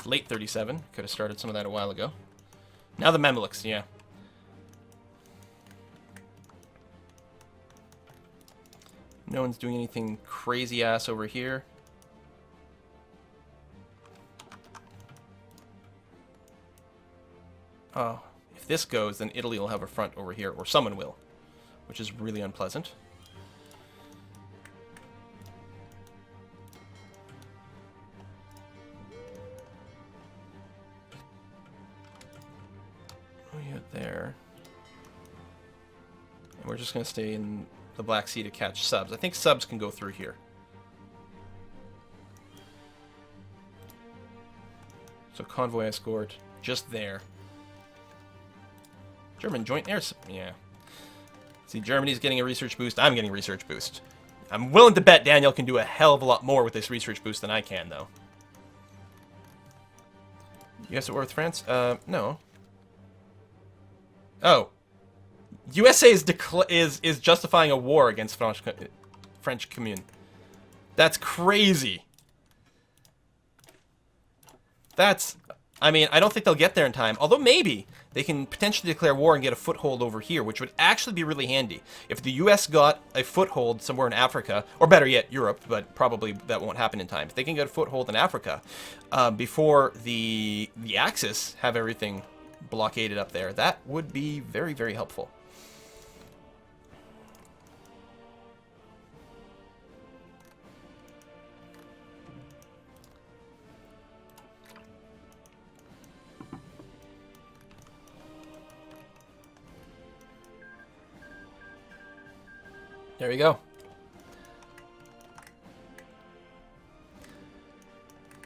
Late 37. Could have started some of that a while ago. Now the Mamluks, yeah. No one's doing anything crazy ass over here. Oh, if this goes, then Italy will have a front over here, or someone will, which is really unpleasant. Oh, yeah, there. And we're just going to stay in the Black Sea to catch subs. I think subs can go through here. So convoy escort, just there. German joint air... Yeah. See, Germany's getting a research boost. I'm getting a research boost. I'm willing to bet Daniel can do a hell of a lot more with this research boost than I can, though. You guys at war with France? No. Oh. USA is justifying a war against French Commune. That's crazy. That's... I mean, I don't think they'll get there in time. Although maybe they can potentially declare war and get a foothold over here, which would actually be really handy. If the US got a foothold somewhere in Africa, or better yet, Europe, but probably that won't happen in time. If they can get a foothold in Africa before the Axis have everything blockaded up there, that would be very, very helpful. There we go.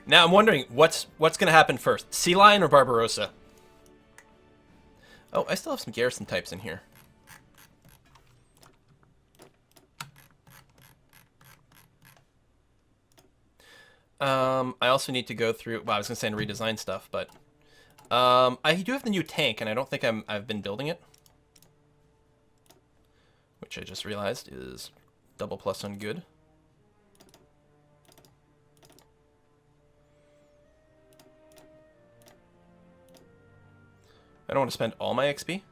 Now I'm wondering what's going to happen first, Sea Lion or Barbarossa? Oh, I still have some garrison types in here. I also need to go through. Well, I was going to say and redesign stuff, but I do have the new tank, and I don't think I've been building it. Which I just realized is double plus on good. I don't want to spend all my XP.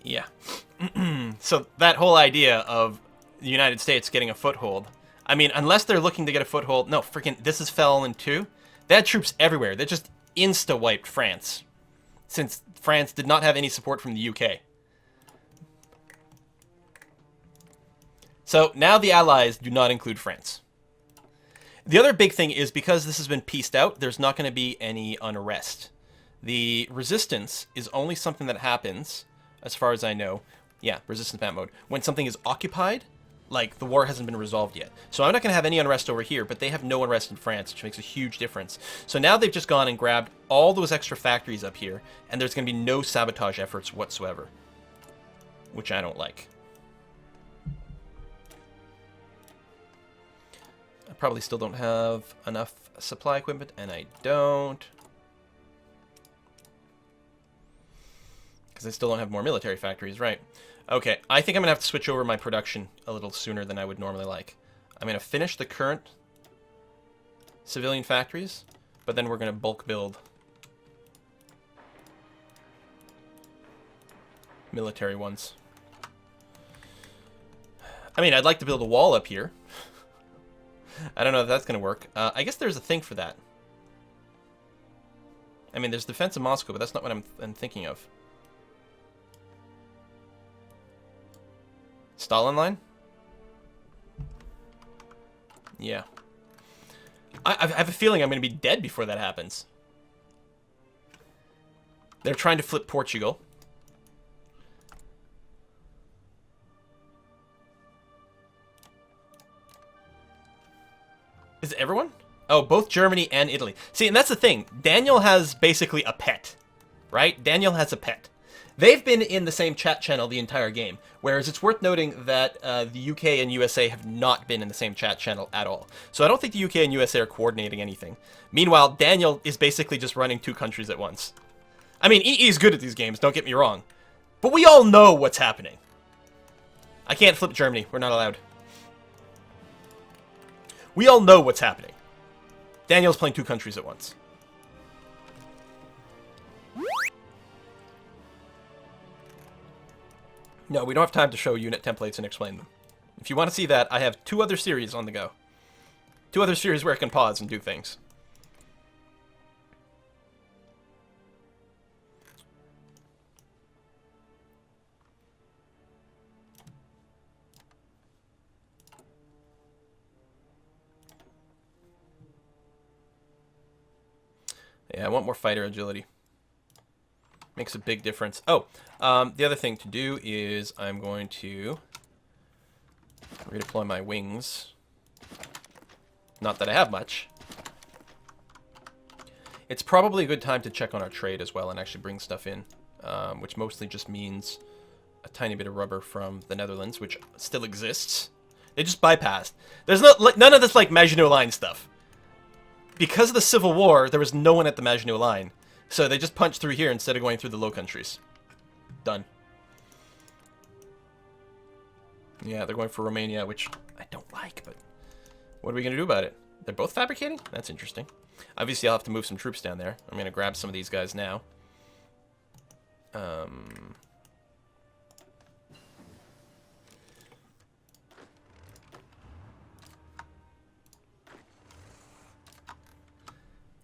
Yeah. So that whole idea of the United States getting a foothold, I mean, unless they're looking to get a foothold, no, freaking, this is Fallon 2. They had troops everywhere. They just insta-wiped France, since France did not have any support from the UK. So now the Allies do not include France. The other big thing is because this has been pieced out, there's not going to be any unrest. The resistance is only something that happens, as far as I know, yeah, resistance map mode, when something is occupied, like the war hasn't been resolved yet. So I'm not going to have any unrest over here, but they have no unrest in France, which makes a huge difference. So now they've just gone and grabbed all those extra factories up here, and there's going to be no sabotage efforts whatsoever, which I don't like. I probably still don't have enough supply equipment, and I don't. Because I still don't have more military factories, right? Okay, I think I'm going to have to switch over my production a little sooner than I would normally like. I'm going to finish the current civilian factories, but then we're going to bulk build military ones. I mean, I'd like to build a wall up here. I don't know if that's going to work. I guess there's a thing for that. I mean, there's defense of Moscow, but that's not what I'm thinking of. Stalin line? Yeah. I have a feeling I'm going to be dead before that happens. They're trying to flip Portugal. Is it everyone? Oh, both Germany and Italy. See, and that's the thing. Daniel has basically a pet, right? Daniel has a pet. They've been in the same chat channel the entire game, whereas it's worth noting that the UK and USA have not been in the same chat channel at all. So I don't think the UK and USA are coordinating anything. Meanwhile, Daniel is basically just running 2 countries at once. I mean, EE is good at these games, don't get me wrong. But we all know what's happening. I can't flip Germany, we're not allowed. We all know what's happening. Daniel's playing 2 countries at once. No, we don't have time to show unit templates and explain them. If you want to see that, I have 2 other series on the go. 2 other series where I can pause and do things. Yeah, I want more fighter agility. Makes a big difference. Oh, the other thing to do is I'm going to redeploy my wings. Not that I have much. It's probably a good time to check on our trade as well and actually bring stuff in, which mostly just means a tiny bit of rubber from the Netherlands, which still exists. They just bypassed. There's none of this like Maginot Line stuff. Because of the Civil War, there was no one at the Maginot Line. So they just punched through here instead of going through the Low Countries. Done. Yeah, they're going for Romania, which I don't like, but what are we going to do about it? They're both fabricating? That's interesting. Obviously, I'll have to move some troops down there. I'm going to grab some of these guys now.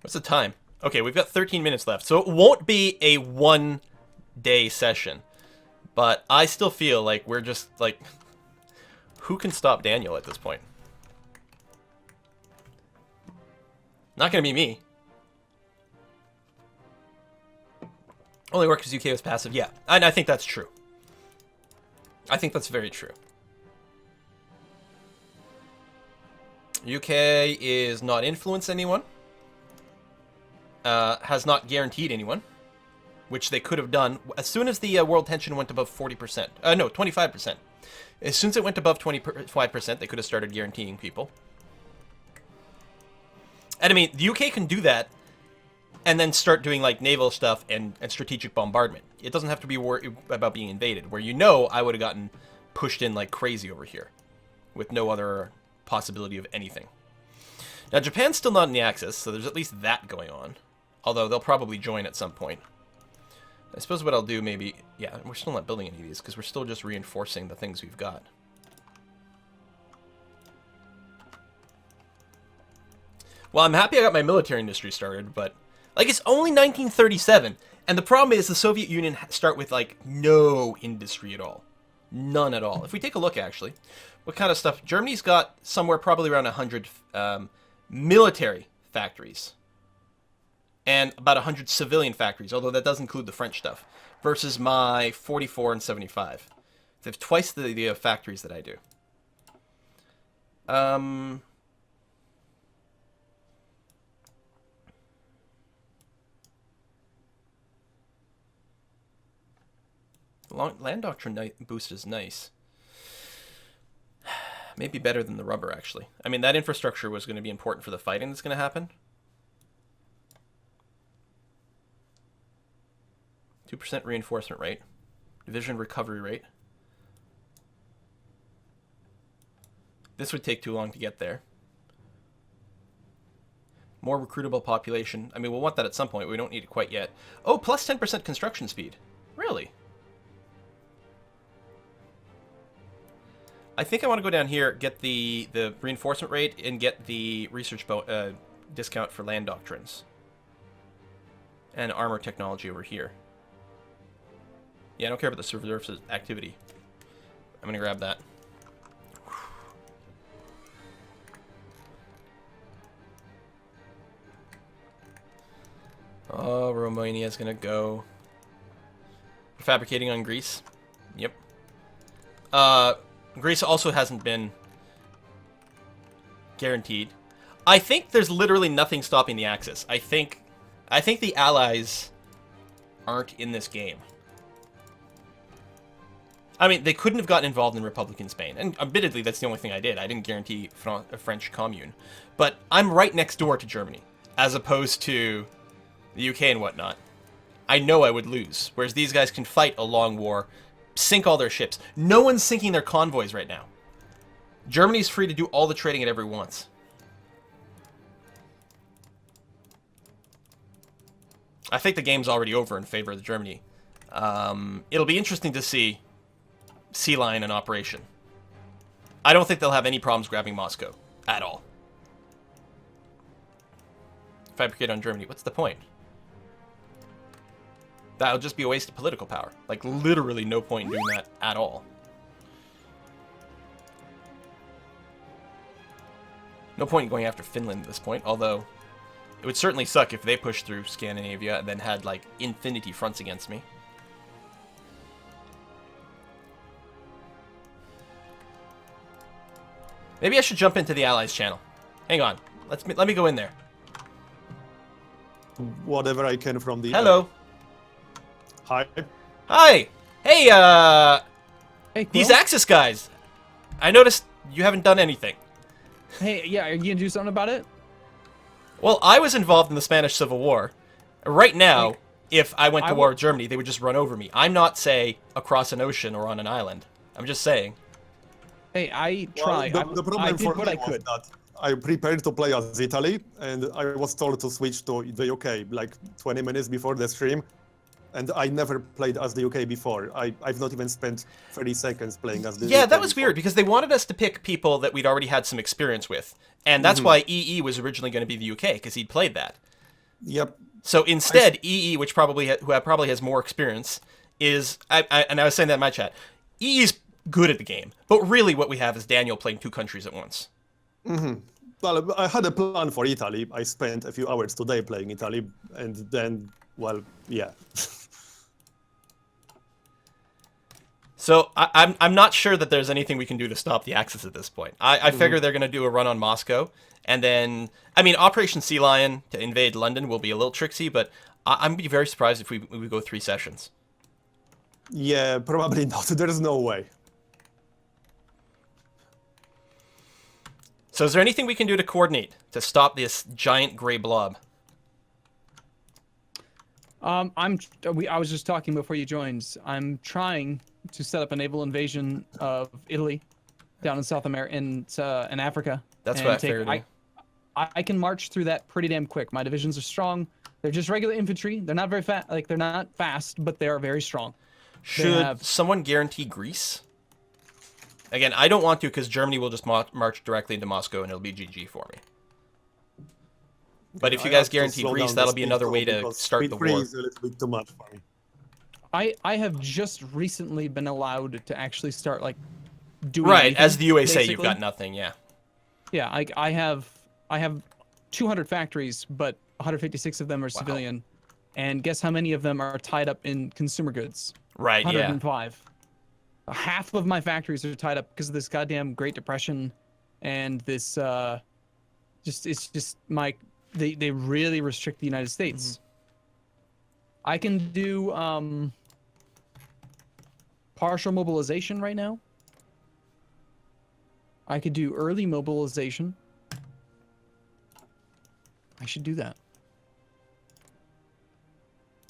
What's the time? Okay, we've got 13 minutes left, so it won't be a one-day session. But I still feel like we're just, like... Who can stop Daniel at this point? Not gonna be me. Only work because UK was passive. Yeah, and I think that's true. I think that's very true. UK is not influenced anyone. Has not guaranteed anyone, which they could have done as soon as the world tension went above 40%. No, 25%. As soon as it went above 25%, they could have started guaranteeing people. And I mean, the UK can do that and then start doing like naval stuff and strategic bombardment. It doesn't have to be worried about being invaded, where I would have gotten pushed in like crazy over here with no other possibility of anything. Now, Japan's still not in the Axis, so there's at least that going on. Although they'll probably join at some point. I suppose what I'll do maybe... Yeah, we're still not building any of these, because we're still just reinforcing the things we've got. Well, I'm happy I got my military industry started, but... Like, it's only 1937, and the problem is the Soviet Union start with, like, no industry at all. None at all. If we take a look, actually, what kind of stuff... Germany's got somewhere probably around 100 military factories. And about 100 civilian factories, although that does include the French stuff, versus my 44 and 75. They have twice the factories that I do. Land Doctrine boost is nice. Maybe better than the rubber, actually. I mean, that infrastructure was going to be important for the fighting that's going to happen. 2% reinforcement rate. Division recovery rate. This would take too long to get there. More recruitable population. I mean, we'll want that at some point. We don't need it quite yet. Oh, plus 10% construction speed. Really? I think I want to go down here, get the reinforcement rate, and get the research discount for land doctrines. And armor technology over here. Yeah, I don't care about the subversive activity. I'm going to grab that. Oh, Romania's going to go. We're fabricating on Greece. Yep. Greece also hasn't been guaranteed. I think there's literally nothing stopping the Axis. I think the Allies aren't in this game. I mean, they couldn't have gotten involved in Republican Spain. And admittedly, that's the only thing I did. I didn't guarantee a French commune. But I'm right next door to Germany, as opposed to the UK and whatnot. I know I would lose, whereas these guys can fight a long war, sink all their ships. No one's sinking their convoys right now. Germany's free to do all the trading it ever wants. I think the game's already over in favor of Germany. It'll be interesting to see Sea Lion in operation. I don't think they'll have any problems grabbing Moscow at all. Fabricate on Germany. What's the point? That'll just be a waste of political power. Like, literally no point in doing that at all. No point in going after Finland at this point, although it would certainly suck if they pushed through Scandinavia and then had, like, infinity fronts against me. Maybe I should jump into the Allies channel. Hang on. Let me go in there. Whatever I can from the... Hello. Hi. Hi. Hey, Hey, these Quill? Axis guys. I noticed you haven't done anything. Hey, yeah, are you gonna do something about it? Well, I was involved in the Spanish Civil War. Right now, if I went to war with Germany, they would just run over me. I'm not, say, across an ocean or on an island. I'm just saying. Hey, I tried. Well, the problem I did for what me I was could. that I prepared to play as Italy, and I was told to switch to the UK like 20 minutes before the stream. And I never played as the UK before. I've not even spent 30 seconds playing as the UK Yeah, that was before. weird, because they wanted us to pick people that we'd already had some experience with. And that's why EE was originally going to be the UK, because he'd played that. Yep. So instead, EE, which probably has more experience, is... and I was saying that in my chat. EE's good at the game, but really what we have is Daniel playing two countries at once. Well, I had a plan for Italy. I spent a few hours today playing Italy, and then, well, yeah. So I'm not sure that there's anything we can do to stop the Axis at this point. I figure they're going to do a run on Moscow, and then, I mean, Operation Sea Lion to invade London will be a little tricksy, but I'm be very surprised if we go 3 sessions. Yeah, probably not. There's no way. So is there anything we can do to coordinate to stop this giant gray blob? I was just talking before you joined. I'm trying to set up a naval invasion of Italy down in South America, in Africa. That's and what I figured. I can march through that pretty damn quick. My divisions are strong. They're just regular infantry. They're not very fast. Like, they're not fast, but they are very strong. Should someone guarantee Greece? Again, I don't want to, because Germany will just march directly into Moscow and it'll be GG for me. But if you guys guarantee Greece, that'll be another way to start the war. Is a little bit too much for me. I have just recently been allowed to actually start, like, doing Right, anything, as the UA say, basically. you've got nothing, yeah. Yeah, I have 200 factories, but 156 of them are civilian. And guess how many of them are tied up in consumer goods? Right, yeah. 105. Half of my factories are tied up because of this goddamn Great Depression and this they really restrict the United States. I can do partial mobilization right now. I could do early mobilization. I should do that.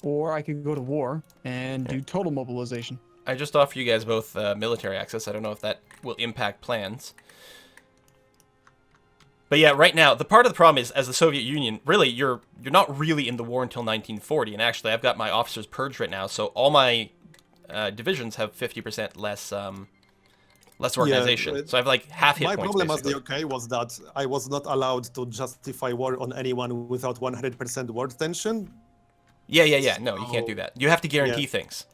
Or I could go to war and do total mobilization. I just offer you guys both military access. I don't know if that will impact plans. But yeah, right now, the part of the problem is, as the Soviet Union, really, you're not really in the war until 1940. And actually, I've got my officers purged right now, so all my divisions have 50% less organization. Yeah, so I have like half hit my points, problem as the basically. UK was that I was not allowed to justify war on anyone without 100% war tension. Yeah. No, you can't do that. You have to guarantee Yeah. things.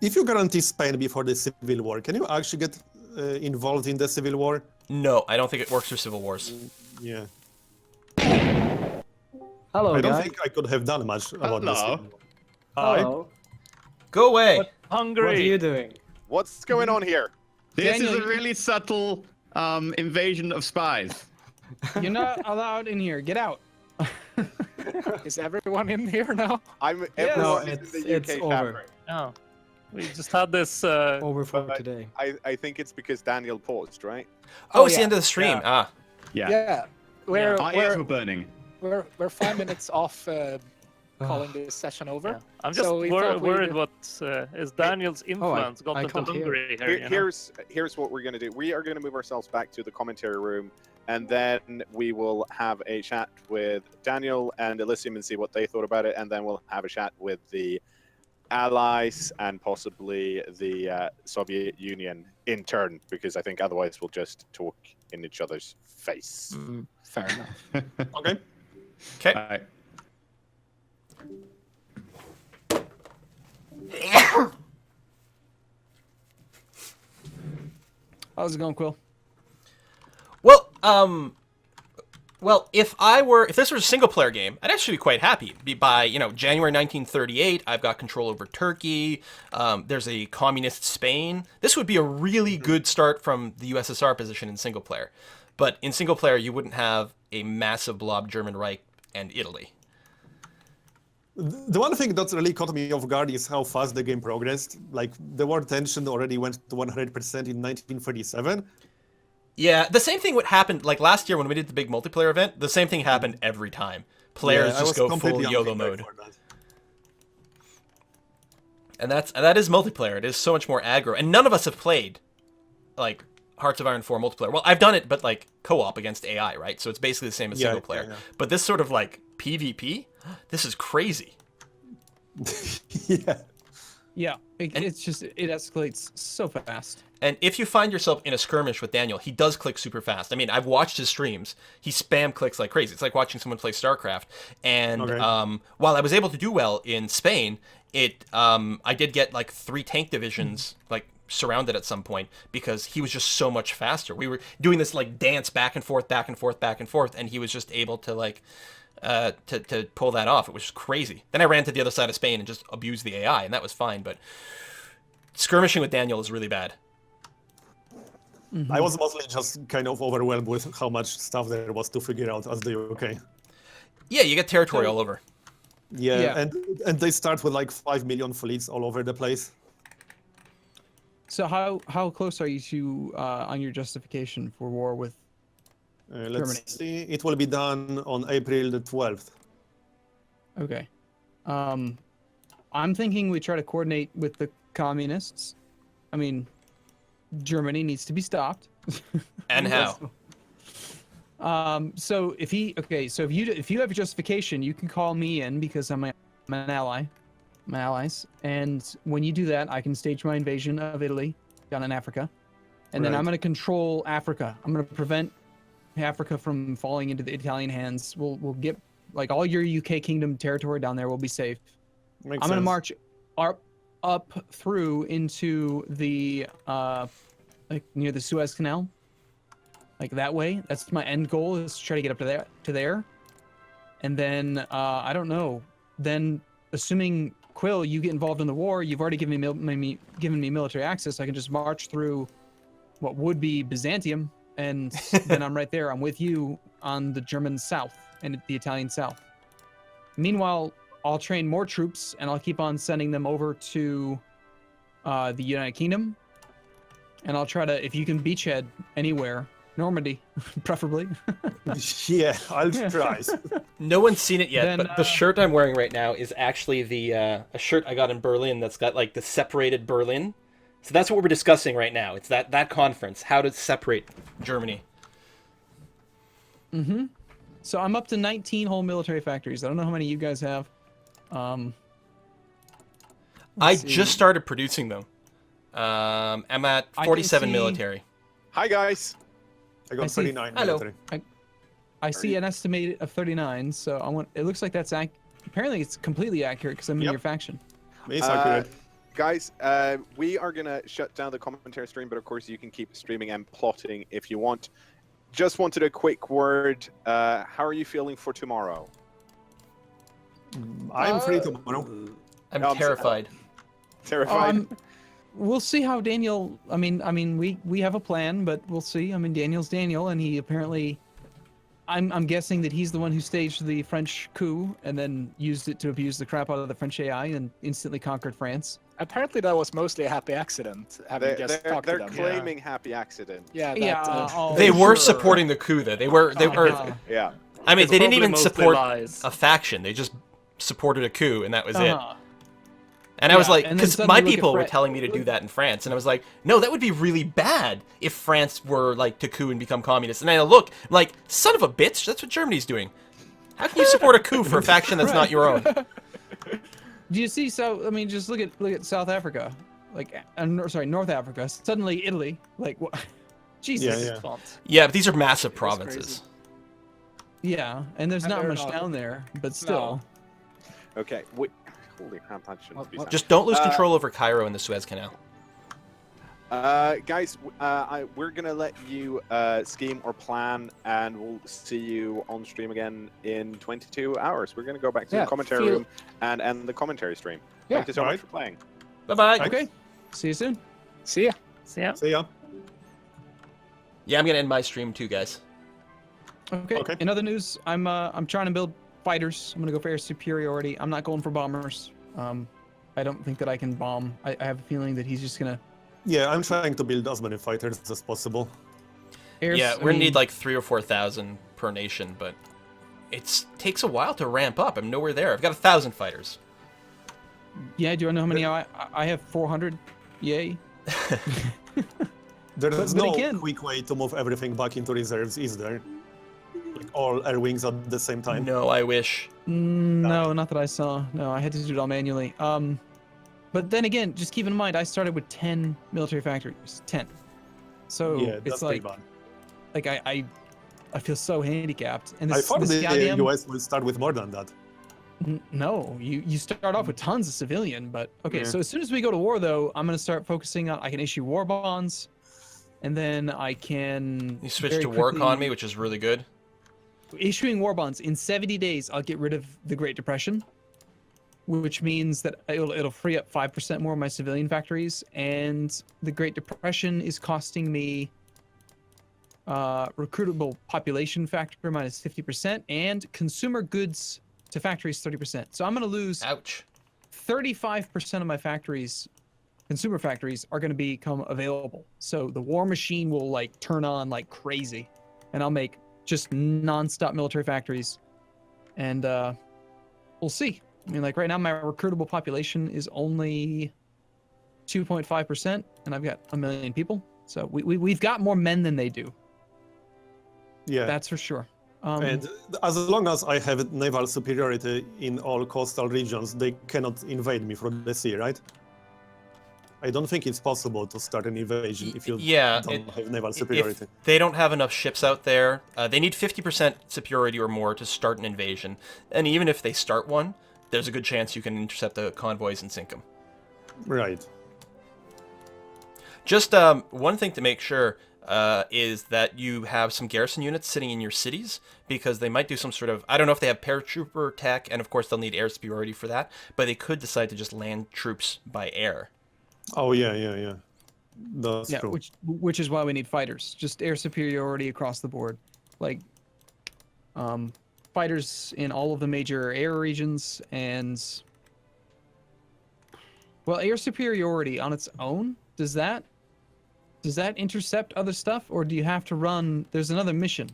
If you guarantee Spain before the civil war, can you actually get involved in the civil war? No, I don't think it works for civil wars. Yeah. Hello, I don't guys. think I could have done much about this. Hello. Hi. Hello. Go away. Hungry. What are you doing? What's going on here? This Daniel, is a really subtle invasion of spies. You're not allowed in here. Get out. Is everyone in here now? I'm Yeah. everyone No, is in the it's UK over. fabric. Oh. We just had this. Over for But today. I think it's because Daniel paused, right? Oh, Oh, it's the yeah. end of the stream. Yeah. Ah. Yeah. Yeah, we're Our ears were we're, burning. we're 5 minutes off calling this session over. Yeah. I'm just So we thought we'd- worried what is Daniel's influence got I them to can't hear. Hungary here. You know? Here's what we're going to do. We are going to move ourselves back to the commentary room, and then we will have a chat with Daniel and Elysium and see what they thought about it, and then we'll have a chat with the allies and possibly the Soviet Union in turn, because I think otherwise we'll just talk in each other's face. Fair enough. Okay. Okay. All right. How's it going, Quill? Well, if this was a single player game, I'd actually be quite happy. By January 1938, I've got control over Turkey. There's a communist Spain. This would be a really good start from the USSR position in single player. But in single player, you wouldn't have a massive blob German Reich and Italy. The one thing that really caught me off guard is how fast the game progressed. Like, the war tension already went to 100% in 1937. Yeah, the same thing would happen like last year when we did the big multiplayer event. The same thing happened every time. Players I just was go completely full YOLO unprepared mode. for that. And that is multiplayer. It is so much more aggro. And none of us have played like Hearts of Iron 4 multiplayer. Well, I've done it, but like co-op against AI, right? So it's basically the same as single player. Yeah. But this sort of like PvP, this is crazy. Yeah. Yeah, it's just it escalates so fast. And if you find yourself in a skirmish with Daniel, he does click super fast. I mean, I've watched his streams. He spam clicks like crazy. It's like watching someone play StarCraft. And Okay. while I was able to do well in Spain, I did get like 3 tank divisions like surrounded at some point because he was just so much faster. We were doing this like dance back and forth, and he was just able to like to pull that off. It was crazy. Then I ran to the other side of Spain and just abused the AI, and that was fine. But skirmishing with Daniel is really bad. I was mostly just kind of overwhelmed with how much stuff there was to figure out as the UK. Yeah, you get territory all over. Yeah, and they start with like 5 million fleets all over the place. So how close are you to on your justification for war with Germany? Let's see. It will be done on April the 12th. Okay. I'm thinking we try to coordinate with the communists. I mean, Germany needs to be stopped. And how? So if you have a justification, you can call me in because I'm an ally, my allies. And when you do that, I can stage my invasion of Italy down in Africa. And then Right. I'm going to control Africa. I'm going to prevent Africa from falling into the Italian hands. We'll get like all your UK kingdom territory down there will be safe. Makes I'm going to sense. march up through into the like near the Suez Canal, like that way. That's my end goal, is to try to get up to there. And then I don't know. Then assuming Quill, you get involved in the war, you've already given me military access. I can just march through what would be Byzantium, and then I'm right there. I'm with you on the German south and the Italian south. Meanwhile, I'll train more troops, and I'll keep on sending them over to the United Kingdom. And I'll try to, if you can beachhead anywhere, Normandy, preferably. Yeah, I'll try. No one's seen it yet, Then, but the shirt I'm wearing right now is actually a shirt I got in Berlin that's got like the separated Berlin. So that's what we're discussing right now. It's that conference, how to separate Germany. Mm-hmm. So I'm up to 19 whole military factories. I don't know how many you guys have. I let's see. just started producing them. I'm at I can 47 see- military. Hi guys. I got I see- 39 Hello. military. I see an estimated of 39. So I want. It looks like that's apparently it's completely accurate because I'm in Yep. your faction. It's accurate. Guys, we are going to shut down the commentary stream, but of course you can keep streaming and plotting if you want. Just wanted a quick word. How are you feeling for tomorrow? I'm free tomorrow. I'm No, I'm terrified. Terrified? We'll see how Daniel. I mean, we have a plan, but we'll see. I mean, Daniel's Daniel, and he apparently. I'm guessing that he's the one who staged the French coup and then used it to abuse the crap out of the French AI and instantly conquered France. Apparently, that was mostly a happy accident. Having just talked to They're them. claiming happy accident. Yeah. That, Yeah, oh, They were sure. supporting the coup, though. They were. Uh-huh. Yeah. I mean, It's they didn't probably even mostly support lies. a faction. They just supported a coup, and that was it. Uh-huh. And I was Yeah, like, and then because suddenly my look at people were Fra- telling me to do that in France, and I was like, no, that would be really bad if France were like to coup and become communist. And I look, I'm like, son of a bitch, that's what Germany's doing. How can you support a coup for a faction that's not your own? Do you see? So I mean, just look at South Africa, like, North Africa. Suddenly Italy, like, what? Jesus. Yeah, yeah. Yeah, but these are massive It's provinces. Yeah, and there's And not they're much not- down there, but still. Okay. Holy crap, that shouldn't be What- said. Just don't lose control over Cairo and the Suez Canal. Guys, we're gonna let you scheme or plan, and we'll see you on stream again in 22 hours. We're gonna go back to Yeah, the commentary feel- room and end the commentary stream. Yeah, Thank you so much alright. for playing. Bye-bye. Okay. See you soon. See ya. So yeah. See ya. Yeah, I'm going to end my stream too, guys. Okay. Okay. In other news, I'm trying to build fighters. I'm gonna go for air superiority. I'm not going for bombers. I don't think that I can bomb. I have a feeling that he's just gonna Yeah, I'm trying to build as many fighters as possible. air. Yeah, we're going to need like 3,000 or 4,000 per nation, but it takes a while to ramp up. I'm nowhere there. I've got 1,000 fighters. Yeah. Do I know how many I have? 400. Yay. There's But no again- quick way to move everything back into reserves, is there? Like all air wings at the same time. No, I wish. No, not that I saw. No, I had to do it all manually. But then again, just keep in mind, I started with 10 military factories. 10. So Yeah, that's it's pretty like, bad. I feel so handicapped. And I this, thought this the goddamn, US will start with more than that. No, you start off with tons of civilian, but okay. Yeah. So as soon as we go to war, though, I'm gonna start focusing on. I can issue war bonds, and then I can. You switch very to war quickly- economy, which is really good. Issuing war bonds in 70 days, I'll get rid of the Great Depression, which means that it'll free up 5% more of my civilian factories, and the Great Depression is costing me recruitable population factor minus 50%, and consumer goods to factories 30%. So I'm going to lose Ouch. 35% of my factories, consumer factories, are going to become available. So the war machine will like turn on like crazy, and I'll make just non-stop military factories, and we'll see. I mean, like right now, my recruitable population is only 2.5%, and I've got 1 million people. So we've got more men than they do. Yeah. That's for sure. And as long as I have naval superiority in all coastal regions, they cannot invade me from the sea, right? I don't think it's possible to start an invasion if you Yeah, don't have naval If superiority. they don't have enough ships out there, they need 50% superiority or more to start an invasion. And even if they start one, there's a good chance you can intercept the convoys and sink them. Right. Just one thing to make sure is that you have some garrison units sitting in your cities, because they might do some sort of, I don't know if they have paratrooper tech, and of course they'll need air superiority for that, but they could decide to just land troops by air. Oh, yeah. That's Yeah, true. which is why we need fighters. Just air superiority across the board. Like, fighters in all of the major air regions, and well, air superiority on its own, does that intercept other stuff, or do you have to run? There's another mission.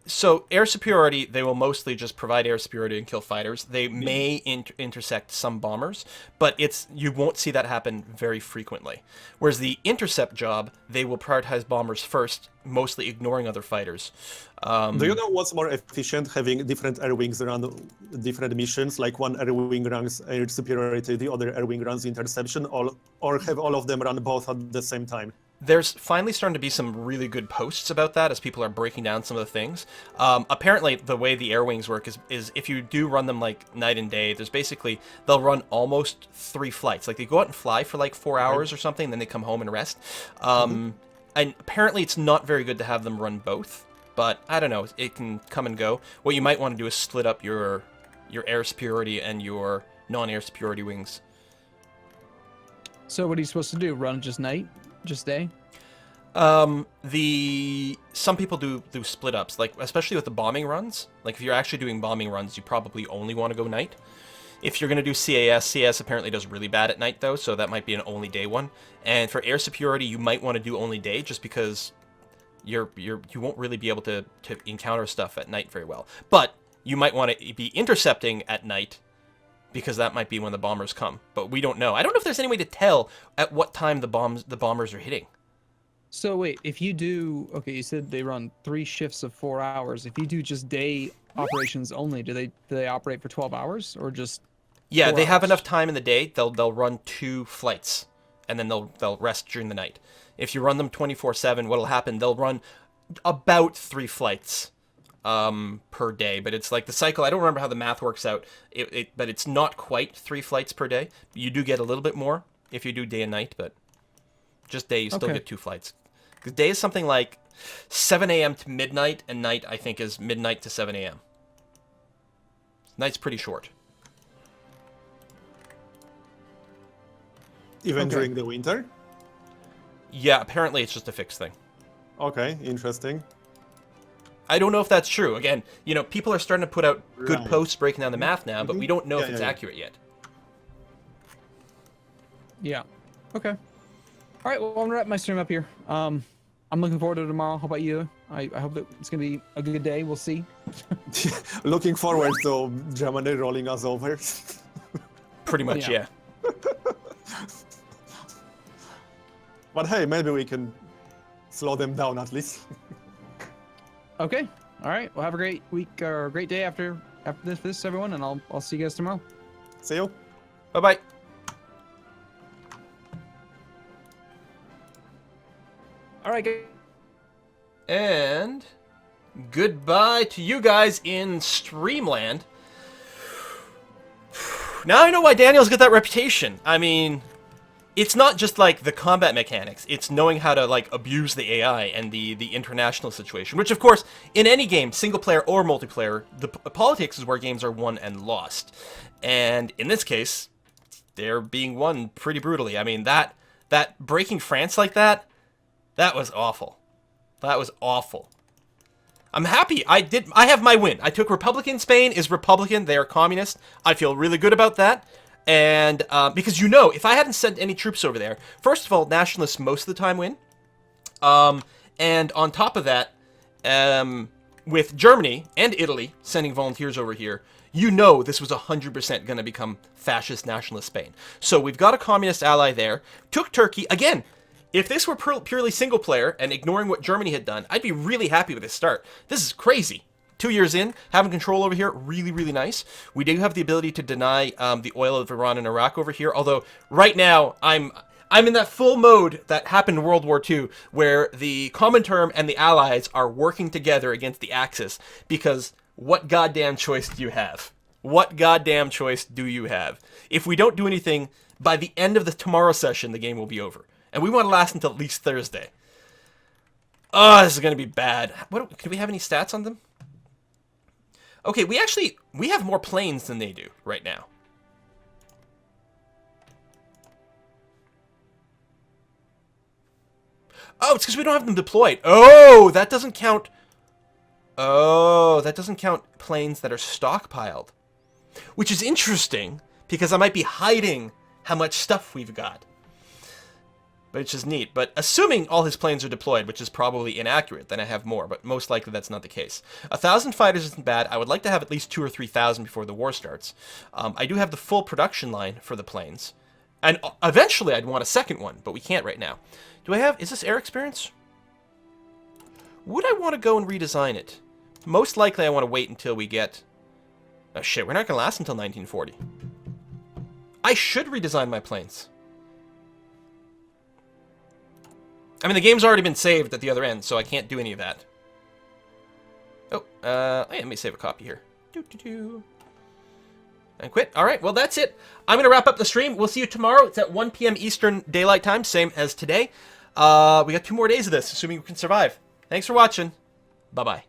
So air superiority, they will mostly just provide air superiority and kill fighters. They may intersect some bombers, but you won't see that happen very frequently. Whereas the intercept job, they will prioritize bombers first, mostly ignoring other fighters. Do you know what's more efficient, having different air wings run different missions, like one air wing runs air superiority, the other air wing runs interception, or have all of them run both at the same time? There's finally starting to be some really good posts about that as people are breaking down some of the things. Apparently, the way the air wings work is if you do run them like night and day, they'll run almost 3 flights. Like they go out and fly for like 4 hours or something, then they come home and rest. And apparently it's not very good to have them run both, but I don't know, it can come and go. What you might want to do is split up your air superiority and your non-air superiority wings. So what are you supposed to do? Run just night? Just day? Some people do split ups, like especially with the bombing runs. Like if you're actually doing bombing runs, you probably only want to go night. If you're going to do CAS apparently does really bad at night, though, so that might be an only day one. And for air superiority, you might want to do only day, just because you won't really be able to encounter stuff at night very well. But you might want to be intercepting at night, because that might be when the bombers come. But we don't know. I don't know if there's any way to tell at what time the bombers are hitting. So wait, if you do, okay, you said they run 3 shifts of 4 hours. If you do just day operations only, do they operate for 12 hours or just? Yeah, 4 they have hours? enough time in the day. They'll run 2 flights, and then they'll rest during the night. If you run them 24/7, what'll happen? They'll run about 3 flights per day, but it's like the cycle. I don't remember how the math works out. But it's not quite 3 flights per day. You do get a little bit more if you do day and night, but just day you still Okay. get 2 flights. Because day is something like 7 a.m. to midnight, and night I think is midnight to 7 a.m. Night's pretty short. Even Okay. during the winter? Yeah, apparently it's just a fixed thing. Okay, interesting. I don't know if that's true. Again, people are starting to put out good Right. posts breaking down the math now, but we don't know if Yeah, it's yeah, yeah. accurate yet. Yeah. Okay. All right. Well, I'm gonna wrap my stream up here. I'm looking forward to tomorrow. How about you? I hope that it's gonna be a good day. We'll see. Looking forward to Germany rolling us over. Pretty much, Yeah. yeah. But hey, maybe we can slow them down at least. Okay. All right. Well, have a great week or a great day after this, everyone, and I'll see you guys tomorrow. See you. Bye-bye. All right. Guys. And goodbye to you guys in Streamland. Now I know why Daniel's got that reputation. I mean, it's not just like the combat mechanics, it's knowing how to like abuse the AI and the international situation, which of course in any game, single player or multiplayer, the politics is where games are won and lost. And in this case, they're being won pretty brutally. I mean, that breaking France like that was awful. That was awful. I'm happy. I have my win. I took Republican. Spain is Republican. They are communist. I feel really good about that. And because if I hadn't sent any troops over there, first of all, nationalists most of the time win. And on top of that, with Germany and Italy sending volunteers over here, this was 100% going to become fascist nationalist Spain. So we've got a communist ally there. Took Turkey. Again, if this were purely single player and ignoring what Germany had done, I'd be really happy with this start. This is crazy. 2 years in, having control over here, really, really nice. We do have the ability to deny the oil of Iran and Iraq over here, although right now I'm in that full mode that happened in World War II, where the Comintern and the Allies are working together against the Axis, because what goddamn choice do you have? What goddamn choice do you have? If we don't do anything, by the end of the tomorrow session, the game will be over. And we want to last until at least Thursday. Oh, this is going to be bad. Can we have any stats on them? Okay, we have more planes than they do right now. Oh, it's because we don't have them deployed. Oh, that doesn't count. Oh, that doesn't count planes that are stockpiled. Which is interesting, because I might be hiding how much stuff we've got. But it's just neat. But assuming all his planes are deployed, which is probably inaccurate, then I have more. But most likely that's not the case. 1,000 fighters isn't bad. I would like to have at least 2,000 or 3,000 before the war starts. I do have the full production line for the planes. And eventually I'd want a second one, but we can't right now. Is this air experience? Would I want to go and redesign it? Most likely I want to wait until we get... Oh shit, we're not going to last until 1940. I should redesign my planes. I mean, the game's already been saved at the other end, so I can't do any of that. Oh, let me save a copy here. And quit. All right, well, that's it. I'm going to wrap up the stream. We'll see you tomorrow. It's at 1 p.m. Eastern Daylight Time, same as today. We got 2 more days of this, assuming we can survive. Thanks for watching. Bye-bye.